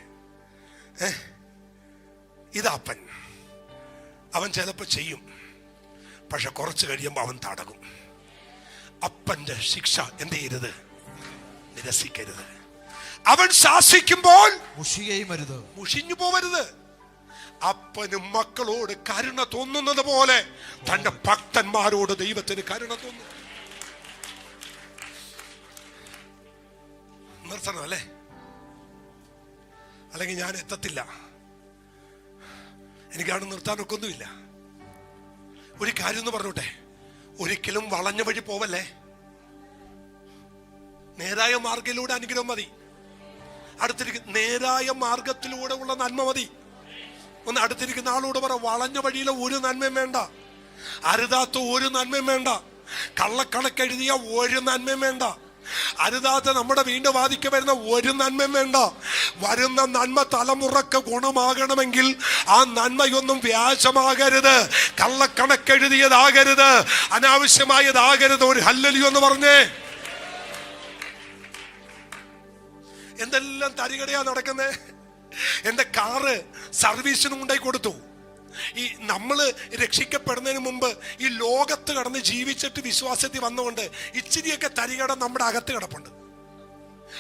ഇതപ്പൻ, അവൻ ചിലപ്പോൾ ചെയ്യും, പക്ഷെ കുറച്ച് കഴിയുമ്പോൾ അവൻ തടകും. അപ്പന്റെ ശിക്ഷ എന്ത് ചെയ്യരുത്? നിരസിക്കരുത്. അവൻ ശാസിക്കുമ്പോൾ മുഷിഞ്ഞു പോവരുത്. അപ്പനും മക്കളോട് കരുണ തോന്നുന്നത് പോലെ തന്റെ ഭക്തന്മാരോട് ദൈവത്തിന് കരുണ തോന്നും. നിർത്തണം അല്ലേ? അല്ലെങ്കിൽ ഞാൻ എത്തത്തില്ല. എനിക്കാണ് നിർത്താനൊക്കെ ഒന്നുമില്ല. ഒരു കാര്യം എന്ന് പറഞ്ഞോട്ടെ, ഒരിക്കലും വളഞ്ഞ വഴി പോവല്ലേ. നേരായ മാർഗത്തിലൂടെ അനുഗ്രഹം മതി. നേരായ മാർഗത്തിലൂടെ ഉള്ള നന്മ മതി. ഒന്ന് അടുത്തിരിക്കുന്ന ആളോട് പറ, വളഞ്ഞ വഴിയിലെ ഒരു നന്മയും വേണ്ട, അരുതാത്ത ഒരു നന്മയും വേണ്ട, കള്ളക്കണക്കെഴുതിയ ഒരു നന്മയും വേണ്ട, അരുതാത്ത നമ്മുടെ വീണ്ടും വാദിക്ക വരുന്ന ഒരു നന്മയും വേണ്ട. വരുന്ന നന്മ തലമുറക്ക് ഗുണമാകണമെങ്കിൽ ആ നന്മയൊന്നും വ്യാജമാകരുത്, കള്ളക്കണക്കെഴുതിയതാകരുത്, അനാവശ്യമായതാകരുത്. ഒരു ഹല്ലേലൂയ എന്ന് പറഞ്ഞേ. എന്തെല്ലാം തരികടയാ നടക്കുന്നേ. എന്റെ കാറ് സർവീസിന് കൊണ്ടായി കൊടുത്തു. ഈ നമ്മള് രക്ഷിക്കപ്പെടുന്നതിന് മുമ്പ് ഈ ലോകത്ത് കടന്ന് ജീവിച്ചിട്ട് വിശ്വാസത്തിൽ വന്നുകൊണ്ട് ഇച്ചിരിയൊക്കെ തരികട നമ്മുടെ അകത്ത് കിടപ്പുണ്ട്.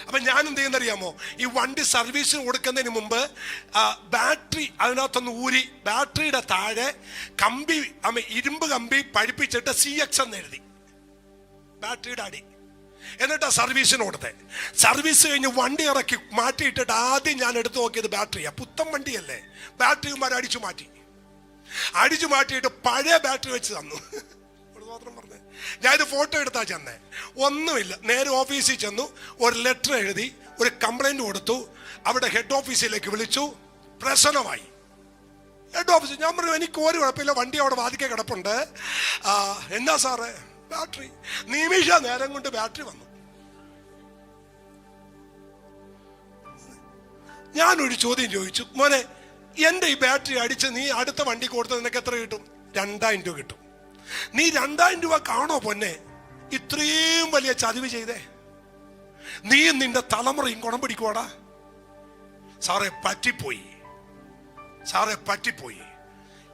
അപ്പൊ ഞാൻ എന്ത് ചെയ്യുന്നറിയാമോ, ഈ വണ്ടി സർവീസിന് കൊടുക്കുന്നതിന് മുമ്പ് ബാറ്ററി അതിനകത്തൊന്ന് ഊരി ബാറ്ററിയുടെ താഴെ കമ്പി, ഇരുമ്പ് കമ്പി പഴിപ്പിച്ചിട്ട് CX എന്ന് എഴുതി ബാറ്ററിയുടെ അടി. എന്നിട്ടാ സർവീസിന് കൊടുത്തേ. സർവീസ് കഴിഞ്ഞ് വണ്ടി ഇറക്കി മാറ്റിയിട്ടിട്ട് ആദ്യം ഞാൻ എടുത്തു നോക്കിയത് ബാറ്ററിയാ. പുത്തൻ വണ്ടിയല്ലേ, ബാറ്ററിമാർ അടിച്ചു മാറ്റിയിട്ട് പഴയ ബാറ്ററി വെച്ച് തന്നു. മാത്രം പറഞ്ഞേ, ഞാൻ ഇത് ഫോട്ടോ എടുത്താ ചെന്നേ. ഒന്നുമില്ല, നേരെ ഓഫീസിൽ ചെന്നു, ഒരു ലെറ്റർ എഴുതി, ഒരു കംപ്ലൈന്റ് കൊടുത്തു. അവിടെ ഹെഡ് ഓഫീസിലേക്ക് വിളിച്ചു. പ്രശ്നമായി. ഹെഡ് ഓഫീസ് ഞാൻ പറഞ്ഞു, എനിക്ക് ഒരു കുഴപ്പമില്ല, വണ്ടി അവിടെ വാതിക്കെ കിടപ്പുണ്ട്. എന്താ സാറേ? ബാറ്ററി. നിമിഷ നേരം കൊണ്ട് ബാറ്ററി വന്നു. ഞാനൊരു ചോദ്യം ചോദിച്ചു, മോനെ എന്റെ ഈ ബാറ്ററി അടിച്ച് നീ അടുത്ത വണ്ടി കൊടുത്തത് നിനക്ക് എത്ര കിട്ടും? 2000 രൂപ കിട്ടും. നീ 2000 രൂപ കാണോ പൊന്നെ ഇത്രയും വലിയ ചതിവ് ചെയ്തേ? നീയും നിന്റെ തലമുറയും ഗുണം പിടിക്കുവാടാ. സാറേ പറ്റിപ്പോയി.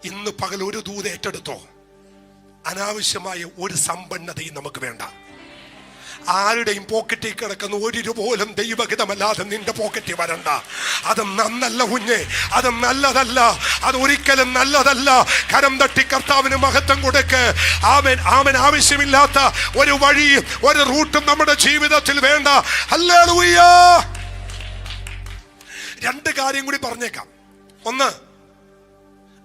ഇന്ന് പകൽ ഒരു ദൂത് ഏറ്റെടുത്തോ. അനാവശ്യമായ ഒരു സമ്പന്നതയും നമുക്ക് വേണ്ട. ആരുടെയും പോക്കറ്റിൽ കിടക്കുന്ന 1 രൂപ പോലും ദൈവഹിതമല്ലാതെ നിന്റെ പോക്കറ്റിൽ വരണ്ട. അത് നന്നല്ല കുഞ്ഞെ, അത് നല്ലതല്ല, അത് ഒരിക്കലും നല്ലതല്ല. കരം തട്ടി കർത്താവിന് മഹത്വം കൊടുക്ക്. ആമേൻ. ആവശ്യമില്ലാത്ത ഒരു വഴിയും ഒരു റൂട്ടും നമ്മുടെ ജീവിതത്തിൽ വേണ്ട. ഹല്ലേലൂയ. 2 കാര്യം കൂടി പറഞ്ഞേക്കാം. ഒന്ന്,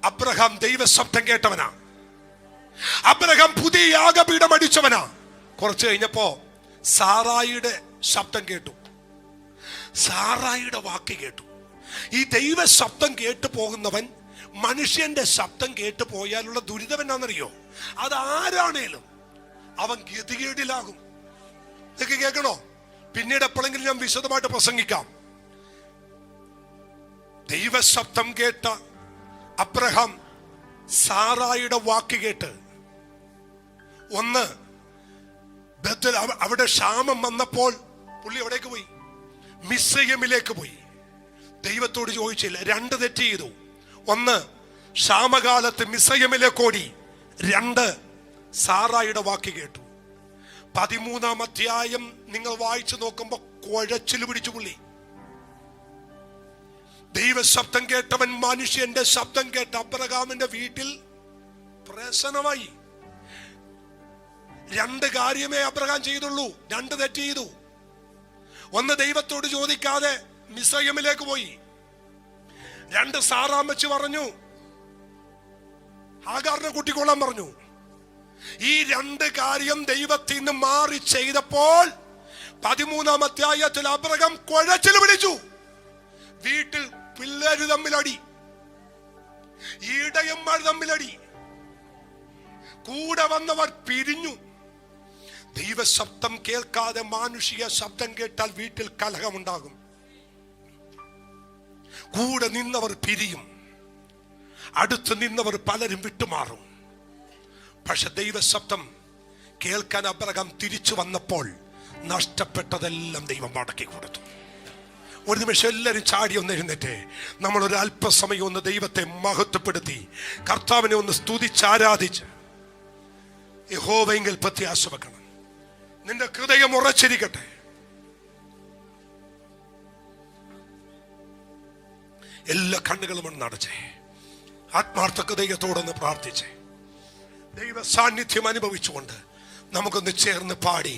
അബ്രഹാം ദൈവശബ്ദം കേട്ടവനാ. അബ്രഹാം പുതിയ യാഗപീഠം അടിച്ചവനാ. കുറച്ച് കഴിഞ്ഞപ്പോ സാറായിയുടെ ശബ്ദം കേട്ടു, സാറായിയുടെ വാക്ക് കേട്ടു. ഈ ദൈവ ശബ്ദം കേട്ടു പോകുന്നവൻ മനുഷ്യന്റെ ശബ്ദം കേട്ടു പോയാലുള്ള ദുരിതം എന്നാണെന്നറിയോ? അതാരാണേലും അവൻ ഗതികേടിലാകും. ഇതൊക്കെ കേൾക്കണോ? പിന്നീട് എപ്പോഴെങ്കിലും ഞാൻ വിശദമായിട്ട് പ്രസംഗിക്കാം. ദൈവശബ്ദം കേട്ട അബ്രഹാം സാറായിയുടെ വാക്ക് കേട്ട്, ഒന്ന്, അവിടെ ക്ഷാമം വന്നപ്പോൾ പുള്ളി എവിടേക്ക് പോയി? മിസ്രയീമിലേക്ക് പോയി. ദൈവത്തോട് ചോദിച്ചില്ല. 2 തെറ്റ് ചെയ്തു. ഒന്ന്, ക്ഷാമകാലത്ത് മിസ്രയീമിലേക്ക് ഓടി. 2, സാറായിയുടെ വാക്ക് കേട്ടു. 13-ാം അധ്യായം നിങ്ങൾ വായിച്ചു നോക്കുമ്പോ കുഴച്ചിൽ പിടിച്ചു പുള്ളി. ദൈവശബ്ദം കേട്ടവൻ മനുഷ്യന്റെ ശബ്ദം കേട്ട അബ്രഹാമിന്റെ വീട്ടിൽ പ്രശ്നമായി. 2 കാര്യമേ അബ്രഹാം ചെയ്തുള്ളൂ. 2 തെറ്റ് ചെയ്തു. ഒന്ന്, ദൈവത്തോട് ചോദിക്കാതെ മിസ്രയീമിലേക്ക് പോയി. 2, സാറാമ്മച്ച് പറഞ്ഞു, ഹാഗാറിനെ കൂട്ടിക്കൊള്ളാൻ പറഞ്ഞു. ഈ 2 കാര്യം ദൈവത്തിൽ നിന്ന് മാറി ചെയ്തപ്പോൾ 13-ാം അധ്യായത്തിൽ അബ്രഹാം കുഴച്ചിൽ പിടിച്ചു. വീട്ടിൽ പിള്ളേര് തമ്മിലടി, ഇടയന്മാർ തമ്മിലടി, കൂടെ വന്നവർ പിരിഞ്ഞു. ദൈവശബ്ദം കേൾക്കാതെ മാനുഷിക ശബ്ദം കേട്ടാൽ വീട്ടിൽ കലഹമുണ്ടാകും. കൂടെ നിന്നവർ പിരിയും, അടുത്ത് നിന്നവർ പലരും വിട്ടുമാറും. പക്ഷെ ദൈവശബ്ദം കേൾക്കാൻ അബ്രഹാം തിരിച്ചു വന്നപ്പോൾ നഷ്ടപ്പെട്ടതെല്ലാം ദൈവം മടക്കി കൊടുത്തു. ഒരു നിമിഷം എല്ലാവരും ചാടി ഒന്ന് എഴുന്നേറ്റ് നമ്മളൊരു അല്പസമയം ഒന്ന് ദൈവത്തെ മഹത്വപ്പെടുത്തി കർത്താവിനെ ഒന്ന് സ്തുതിച്ചാരാധിച്ച് യഹോവയെങ്കിൽ പ്രത്യാശ വെക്കണം. നിന്റെ ഹൃദയം ഉറച്ചിരിക്കട്ടെ. എല്ലാ കണ്ണുകളും നടച്ചേ, ആത്മാർത്ഥ ഹൃദയത്തോടൊന്ന് പ്രാർത്ഥിച്ചേ, ദൈവ സാന്നിധ്യം അനുഭവിച്ചുകൊണ്ട് നമുക്കൊന്ന് ചേർന്ന് പാടി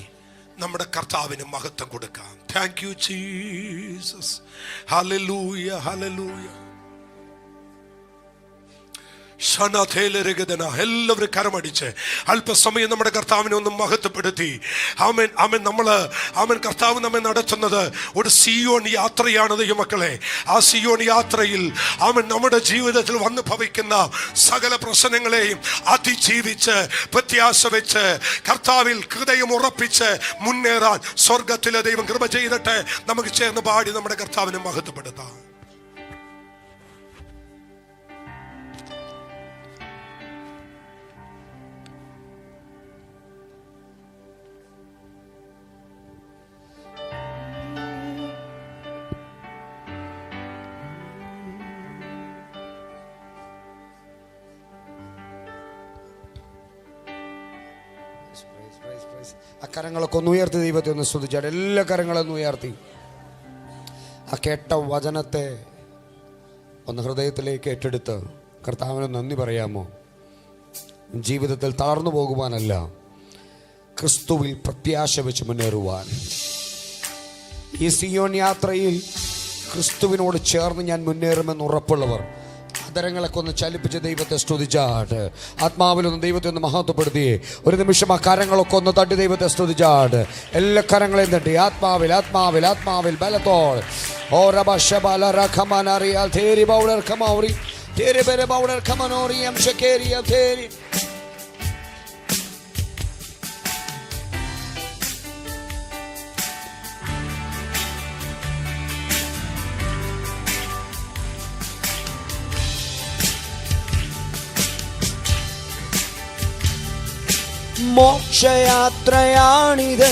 നമ്മുടെ കർത്താവിന് മഹത്വം കൊടുക്കാം. Thank you Jesus. Hallelujah, hallelujah. എല്ലാവരും കരമടിച്ച് അല്പസമയം നമ്മുടെ കർത്താവിനെ ഒന്ന് മഹത്വപ്പെടുത്തി. ആമേൻ ആമേൻ. ആമേൻ കർത്താവ് നമ്മെ നടത്തുന്നത് ഒരു സിയോൻ യാത്രയാണ് ദൈവമക്കളെ. ആ സിയോൻ യാത്രയിൽ ആമേൻ നമ്മുടെ ജീവിതത്തിൽ വന്നു ഭവിക്കുന്ന സകല പ്രശ്നങ്ങളെയും അതിജീവിച്ച് പ്രത്യാശ വെച്ച് കർത്താവിൽ ഹൃദയം ഉറപ്പിച്ച് മുന്നേറാൻ സ്വർഗത്തിലെ ദൈവം കൃപ ചെയ്തിട്ട് നമുക്ക് ചേർന്ന് പാടി നമ്മുടെ കർത്താവിനെ മഹത്വപ്പെടുത്താം. ആ കരങ്ങളൊക്കെ ഒന്ന് ഉയർത്തി ദൈവത്തെ ഒന്ന് സ്തുതിച്ചാൽ. എല്ലാ കരങ്ങളൊന്നും ഉയർത്തി ആ കേട്ട വചനത്തെ ഒന്ന് ഹൃദയത്തിലേക്ക് ഏറ്റെടുത്ത് കർത്താവിന് നന്ദി പറയാമോ? ജീവിതത്തിൽ തളർന്നു പോകുവാനല്ല, ക്രിസ്തുവിൽ പ്രത്യാശ വെച്ച് മുന്നേറുവാൻ. ഈ സിയോൻ യാത്രയിൽ ക്രിസ്തുവിനോട് ചേർന്ന് ഞാൻ മുന്നേറുമെന്ന് ഉറപ്പുള്ളവർ അതരങ്ങളൊക്കെ ഒന്ന് ചലിപ്പിച്ച് ദൈവത്തെ സ്തുതിച്ചാട്ട്. ആത്മാവിലൊന്ന് ദൈവത്തെ ഒന്ന് മഹത്വപ്പെടുത്തി ഒരു നിമിഷം ആ കരങ്ങളൊക്കെ ഒന്ന് തട്ടി ദൈവത്തെ സ്തുതിച്ചാട്ട്. എല്ലാ കരങ്ങളെയും തട്ടി ആത്മാവിൽ ആത്മാവിൽ ആത്മാവിൽ ബലത്തോൾ. ഓ റബശബല റഖമനറിയൽ തേരി ബൗഡർ ഖമൗരി തേരി ബെരെ ബൗഡർ ഖമനോരി എം ഷക്കേരിയ തേരി. മോക്ഷയാത്രയാണിത്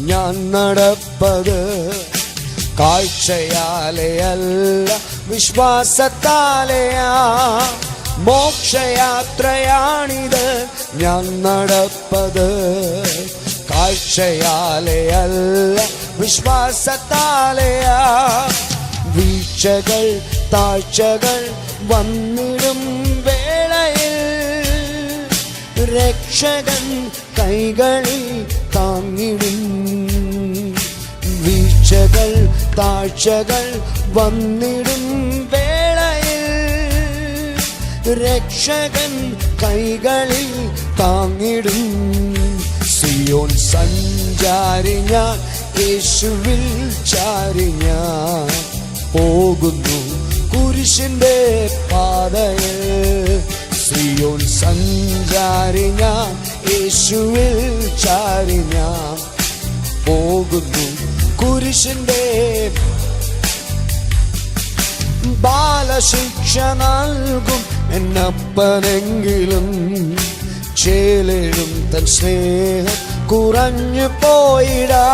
ഞാൻ നടപ്പത്, കാഴ്ചയാലെയല്ല വിശ്വാസത്താലെയാ. മോക്ഷയാത്രയാണിത് ഞാൻ നടപ്പത്, കാഴ്ചയാലെയല്ല വിശ്വാസത്താലെയാ. വീഴ്ചകൾ താഴ്ചകൾ വന്നിടും വേളയിൽ രക്ഷകൻ കൈകളിൽ താങ്ങിടും. വീഴ്ചകൾ താഴ്ചകൾ വന്നിടും വേളയിൽ രക്ഷകൻ കൈകളിൽ താങ്ങിടും. സിയോൻ സഞ്ചാരി ഞാൻ, യേശുവിൽ ചാരി ഞാൻ പോകുന്നു കുരിശിന്റെ പാതയിൽ. സിയോൻ സഞ്ചാരി ഞാൻ, യേശുവിൽ ചാരി ഞാൻ പോകുന്നു കുരിശിന്റെ. ബാലശിക്ഷ നൽകും എന്നപ്പനെങ്കിലും ചേലേഴും തൻ സ്നേഹം കുറഞ്ഞു പോയിടാ.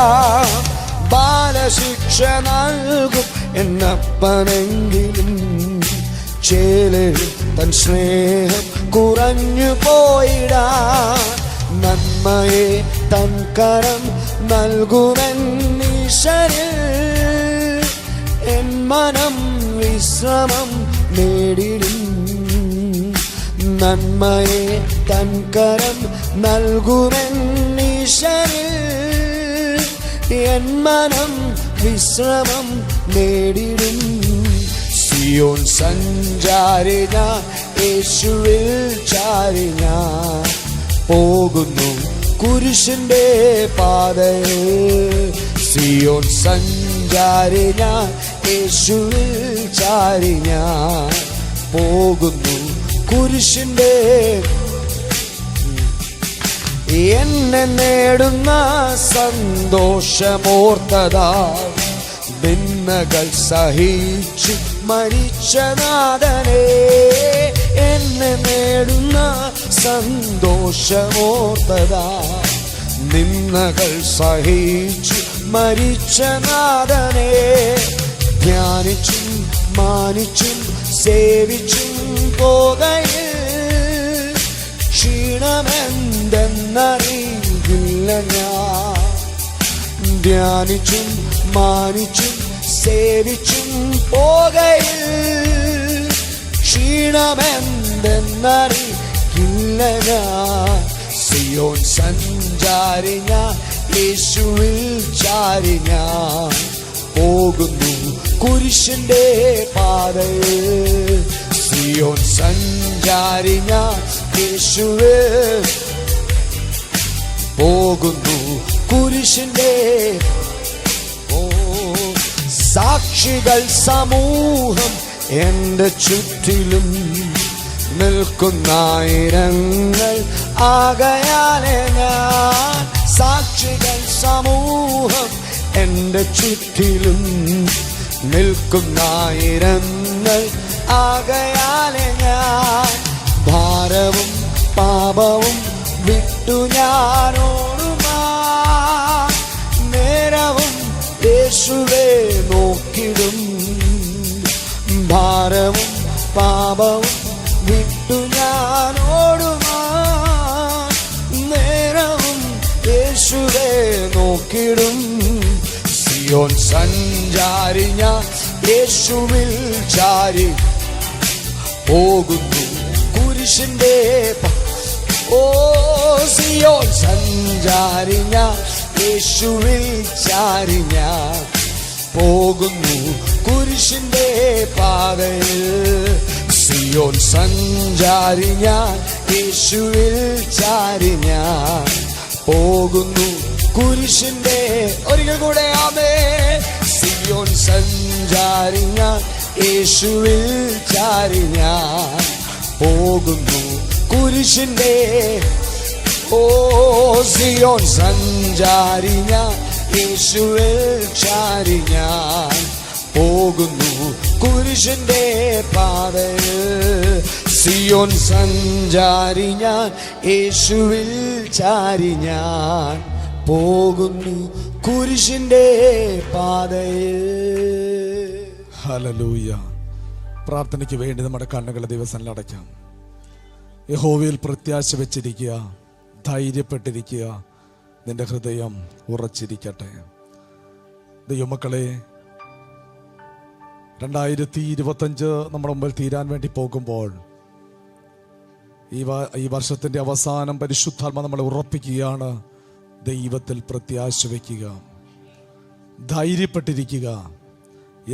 ബാലശിക്ഷ നൽകും എന്നപ്പനെങ്കിലും ചേലേഴും തൻ സ്നേഹം കുറഞ്ഞു പോയിടാ. നന്മയെ തൻ കരം നൽകുമെന്നീശ്വരിൽ എൻ മനം വിശ്രമം നേടിടും. നന്മയെ തൻ കരം നൽകുമെന്നീശ്വരിൽ എൻ മനം വിശ്രമം നേടിടും. സിയോൻ സഞ്ചാരി ഞാൻ, യേശുവിൽ ചാരി ഞാൻ പോകുന്നു കുരിശിന്റെ പാതയിൽ. സിയോൻ സഞ്ചാരി ഞാൻ, യേശുവിൽ ചാരി ഞാൻ പോകുന്നു കുരിശിന്റെ. എന്നെ നേടുന്ന സന്തോഷമോർത്തതാ നിന്ദകൾ സഹിച്ചു മരിച്ച നാഥനേ. എന്നെ നേടുന്ന സന്തോഷമോർത്തതാ നിന്ദകൾ സഹിച്ചു മരിച്ച നാഥനേ. ധ്യാനിച്ചും മാനിച്ചും സേവിച്ചും പോകയിൽ ക്ഷീണമെന്തെന്നറിയില്ല ഞാൻ. ധ്യാനിച്ചും മാനിച്ചും സേവിച്ചും പോകയിൽ ക്ഷീണമെന്തെന്നറിയില്ല ഞാൻ. സിയോൻ സഞ്ചാരി ഞാൻ, യേശുവിൽ ചാരി ഞാൻ പോകുന്നു കുരിശിന്റെ പാതയിൽ. സിയോൻ സഞ്ചാരി ഞാൻ യേശുവേ പോകുന്നു കുരിശിന്റെ സാക്ഷികൾ സമൂഹം എന്റെ ചുറ്റിലും നിൽക്കുന്നായിരങ്ങൾ ആകയാലെ ഞാൻ സാക്ഷികൾ സമൂഹം എന്റെ ചുറ്റിലും നിൽക്കുന്നായിരങ്ങൾ ആകയാലെ ഞാൻ ഭാരവും പാപവും വിട്ടു ഞാനോടുമാ നേരവും യേശുവേ നോക്കിടും ഭാരവും പാപവും വിട്ടു ഞാനോടുമാ നേരവും യേശുവേ നോക്കിടും സിയോൻ സഞ്ചാരി ഞാൻ യേശുവിൽ ചാരി പോകുന്നു കുരിശിന്റെ സിയോൻ സഞ്ചാരി ഞാൻ യേശുവിൽ ചാരി ഞാൻ പോകുന്നു കുരിശിന്റെ പാതയിൽ സിയോൻ സഞ്ചാരി ഞാൻ യേശുവിൽ ചാരി ഞാൻ പോകുന്നു കുരിശിന്റെ ഒരിക്കൽ കൂടെ ആമേ സിയോൻ സഞ്ചാരി ഞാൻ യേശുവിൽ ചാരി ഞാൻ പോകുന്നു കുരിശിന്റെ സിയോൻ സഞ്ചാരി ഞാൻ യേശുവിൽ ചാരി ഞാൻ പോകുന്നു കുരിശിന്റെ പാതയിൽ സിയോൻ സഞ്ചാരി ഞാൻ യേശുവിൽ ചാരി ഞാൻ പോകുന്നു കുരിശിന്റെ പാതയിൽ. ഹല്ലേലൂയ. പ്രാർത്ഥനയ്ക്ക് വേണ്ടി നമ്മുടെ കണ്ണുകളെ ദിവസം അടയ്ക്കാം. യഹോവയിൽ പ്രത്യാശ വെച്ചിരിക്കുക, ധൈര്യപ്പെട്ടിരിക്കുക, നിന്റെ ഹൃദയം ഉറച്ചിരിക്കട്ടെ. ദൈവമക്കളെ, 2025 നമ്മുടെ മുമ്പിൽ തീരാൻ വേണ്ടി പോകുമ്പോൾ ഈ വർഷത്തിന്റെ അവസാനം പരിശുദ്ധാത്മ നമ്മളെ ഉറപ്പിക്കുകയാണ്. ദൈവത്തിൽ പ്രത്യാശ വയ്ക്കുക, ധൈര്യപ്പെട്ടിരിക്കുക.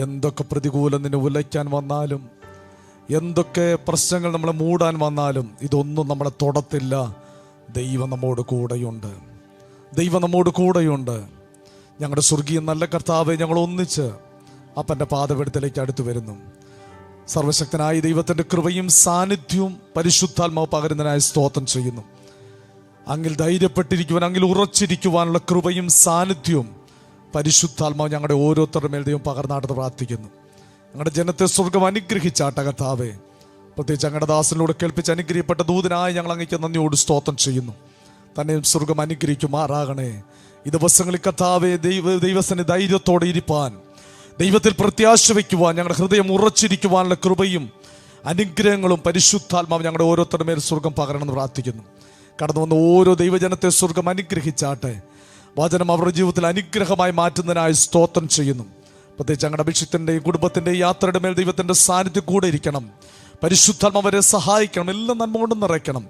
എന്തൊക്കെ പ്രതികൂലം നിന്നെ ഉലയ്ക്കാൻ വന്നാലും, എന്തൊക്കെ പ്രശ്നങ്ങൾ നമ്മളെ മൂടാൻ വന്നാലും ഇതൊന്നും നമ്മളെ തൊടത്തില്ല. ദൈവം നമ്മോട് കൂടെയുണ്ട്, ദൈവം നമ്മോട് കൂടെയുണ്ട്. ഞങ്ങളുടെ സ്വർഗീയ നല്ല കർത്താവെ, ഞങ്ങൾ ഒന്നിച്ച് അപ്പൻ്റെ പാദപീഠത്തിലേക്ക് അടുത്തു വരുന്നു. സർവശക്തനായ ദൈവത്തിൻ്റെ കൃപയും സാന്നിധ്യവും പരിശുദ്ധാത്മാവ് പകരുന്നതിനായി സ്തോത്രം ചെയ്യുന്നു. അങ്ങിൽ ധൈര്യപ്പെട്ടിരിക്കുവാൻ, അങ്ങിൽ ഉറച്ചിരിക്കുവാനുള്ള കൃപയും സാന്നിധ്യവും പരിശുദ്ധാത്മാവ് ഞങ്ങളുടെ ഓരോരുത്തരുടെ മേൽ ദൈവം പകർന്നാട്ടെന്ന് പ്രാർത്ഥിക്കുന്നു. ഞങ്ങളുടെ ജനത്തെ സ്വർഗം അനുഗ്രഹിച്ചാട്ട കർത്താവേ. പ്രത്യേകിച്ച് ഞങ്ങളുടെ ദാസനിലൂടെ കേൾപ്പിച്ച് അനുഗ്രഹിക്കപ്പെട്ട ദൂതനായി ഞങ്ങൾ അങ്ങേക്ക് നന്ദിയോട് സ്തോത്രം ചെയ്യുന്നു. തന്നെ സ്വർഗം അനുഗ്രഹിക്കുമാറാകണേ. ഈ ദിവസങ്ങളിൽ കർത്താവേ, ദൈവസനെ ധൈര്യത്തോടെ ഇരിപ്പാൻ, ദൈവത്തിൽ പ്രത്യാശ വയ്ക്കുവാൻ, ഞങ്ങളുടെ ഹൃദയം ഉറച്ചിരിക്കുവാനുള്ള കൃപയും അനുഗ്രഹങ്ങളും പരിശുദ്ധാത്മാവ് ഞങ്ങളുടെ ഓരോരുത്തരുടെ മേൽ സ്വർഗം പകരണമെന്ന് പ്രാർത്ഥിക്കുന്നു. കടന്നു വന്ന ഓരോ ദൈവജനത്തെ സ്വർഗം അനുഗ്രഹിച്ചാട്ടെ. വചനം അവരുടെ ജീവിതത്തിൽ അനുഗ്രഹമായി മാറ്റുന്നതിനായി സ്തോത്രം ചെയ്യുന്നു. പ്രത്യേകിച്ച് ഞങ്ങളുടെ അഭിഷിക്തൻ്റെയും കുടുംബത്തിൻ്റെയും യാത്രയുടെ മേൽ ദൈവത്തിൻ്റെ സാന്നിധ്യം കൂടെ ഇരിക്കണം. പരിശുദ്ധാത്മാവ് അവരെ സഹായിക്കണം, എല്ലാം നന്മ കൊണ്ട് നിറയ്ക്കണം.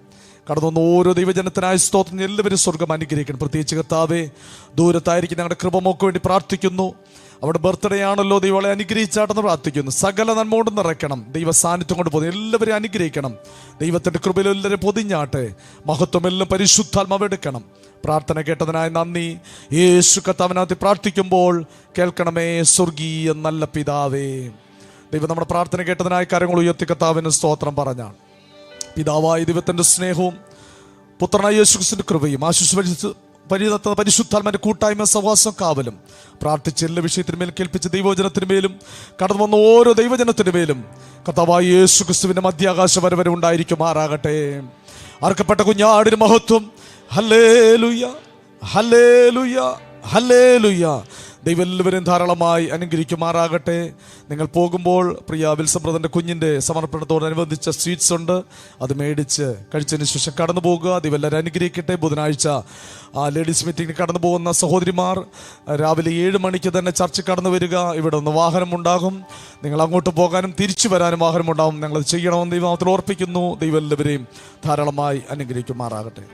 കടന്നു വന്ന ഓരോ ദൈവജനത്തിനായി സ്തോത്രം. എല്ലാവരും സ്വർഗം അനുഗ്രഹിക്കണം. പ്രത്യേകിച്ച് കർത്താവേ, ദൂരത്തായിരിക്കും ഞങ്ങളുടെ കൃപമൊക്കെ വേണ്ടി പ്രാർത്ഥിക്കുന്നു. അവിടെ ബർത്ത്ഡേ ആണല്ലോ, ദൈവങ്ങളെ അനുഗ്രഹിച്ചാട്ടെന്ന് പ്രാർത്ഥിക്കുന്നു. സകല നന്മ കൊണ്ട് നിറയ്ക്കണം. ദൈവ സാന്നിധ്യം കൊണ്ട് പോകുന്നു. എല്ലാവരെയും അനുഗ്രഹിക്കണം. ദൈവത്തിൻ്റെ കൃപയിൽ എല്ലാവരും പൊതിഞ്ഞാട്ടെ. മഹത്വം എല്ലാം പരിശുദ്ധാത്മാവ് എടുക്കണം. പ്രാർത്ഥന കേട്ടതിനായി നന്ദി. യേശു കർത്താവിനകത്ത് പ്രാർത്ഥിക്കുമ്പോൾ കേൾക്കണമേ സ്വർഗീയ നല്ല പിതാവേ. ദൈവം നമ്മുടെ പ്രാർത്ഥന കേട്ടതിനായി കരങ്ങൾ ഉയർത്തി കർത്താവിന് സ്തോത്രം പറഞ്ഞാണ്. പിതാവായ ദൈവത്തിൻ്റെ സ്നേഹവും പുത്രനായ യേശുക്രിസ്തുവിന്റെ കൃപയും പരിശുദ്ധാത്മാവിന്റെ കൂട്ടായ്മ, സഹവാസം, കാവലും പ്രാർത്ഥിച്ച എല്ലാ വിഷയത്തിന്മേൽ കേൾപ്പിച്ച ദൈവജനത്തിന്മേലും കടന്നു വന്ന ഓരോ ദൈവജനത്തിന്മേലും കർത്താവായ യേശുക്രിസ്തുവിന്റെ മധ്യാകാശ വരെ ഉണ്ടായിരിക്കുമാറാകട്ടെ. അർക്കപ്പെട്ട കുഞ്ഞാടിന് മഹത്വം. Hallelujah, hallelujah, hallelujah. ദൈവം എല്ലാവരും ധാരാളമായി അനുഗ്രഹിക്കുമാറാകട്ടെ. നിങ്ങൾ പോകുമ്പോൾ പ്രിയ വിൽസൺ ബ്രദറിന്റെ കുഞ്ഞിൻ്റെ സമർപ്പണത്തോടനുബന്ധിച്ച സ്വീറ്റ്സ് ഉണ്ട്, അത് മേടിച്ച് കഴിച്ചതിന് ശേഷം കടന്നു പോകുക. ദൈവം എല്ലാവരും അനുഗ്രഹിക്കട്ടെ. ബുധനാഴ്ച ലേഡീസ് മീറ്റിംഗിന് കടന്നു പോകുന്ന സഹോദരിമാർ രാവിലെ 7 മണിക്ക് തന്നെ ചർച്ചിൽ കടന്നു വരിക. ഇവിടെ ഒന്ന് വാഹനമുണ്ടാകും. നിങ്ങൾ അങ്ങോട്ട് പോകാനും തിരിച്ചു വരാനും വാഹനമുണ്ടാകും. ഞങ്ങളത് ചെയ്യണമെന്ന് ദൈവത്തിൽ ഓർപ്പിക്കുന്നു. ദൈവം എല്ലാവരെയും ധാരാളമായി അനുഗ്രഹിക്കുമാറാകട്ടെ.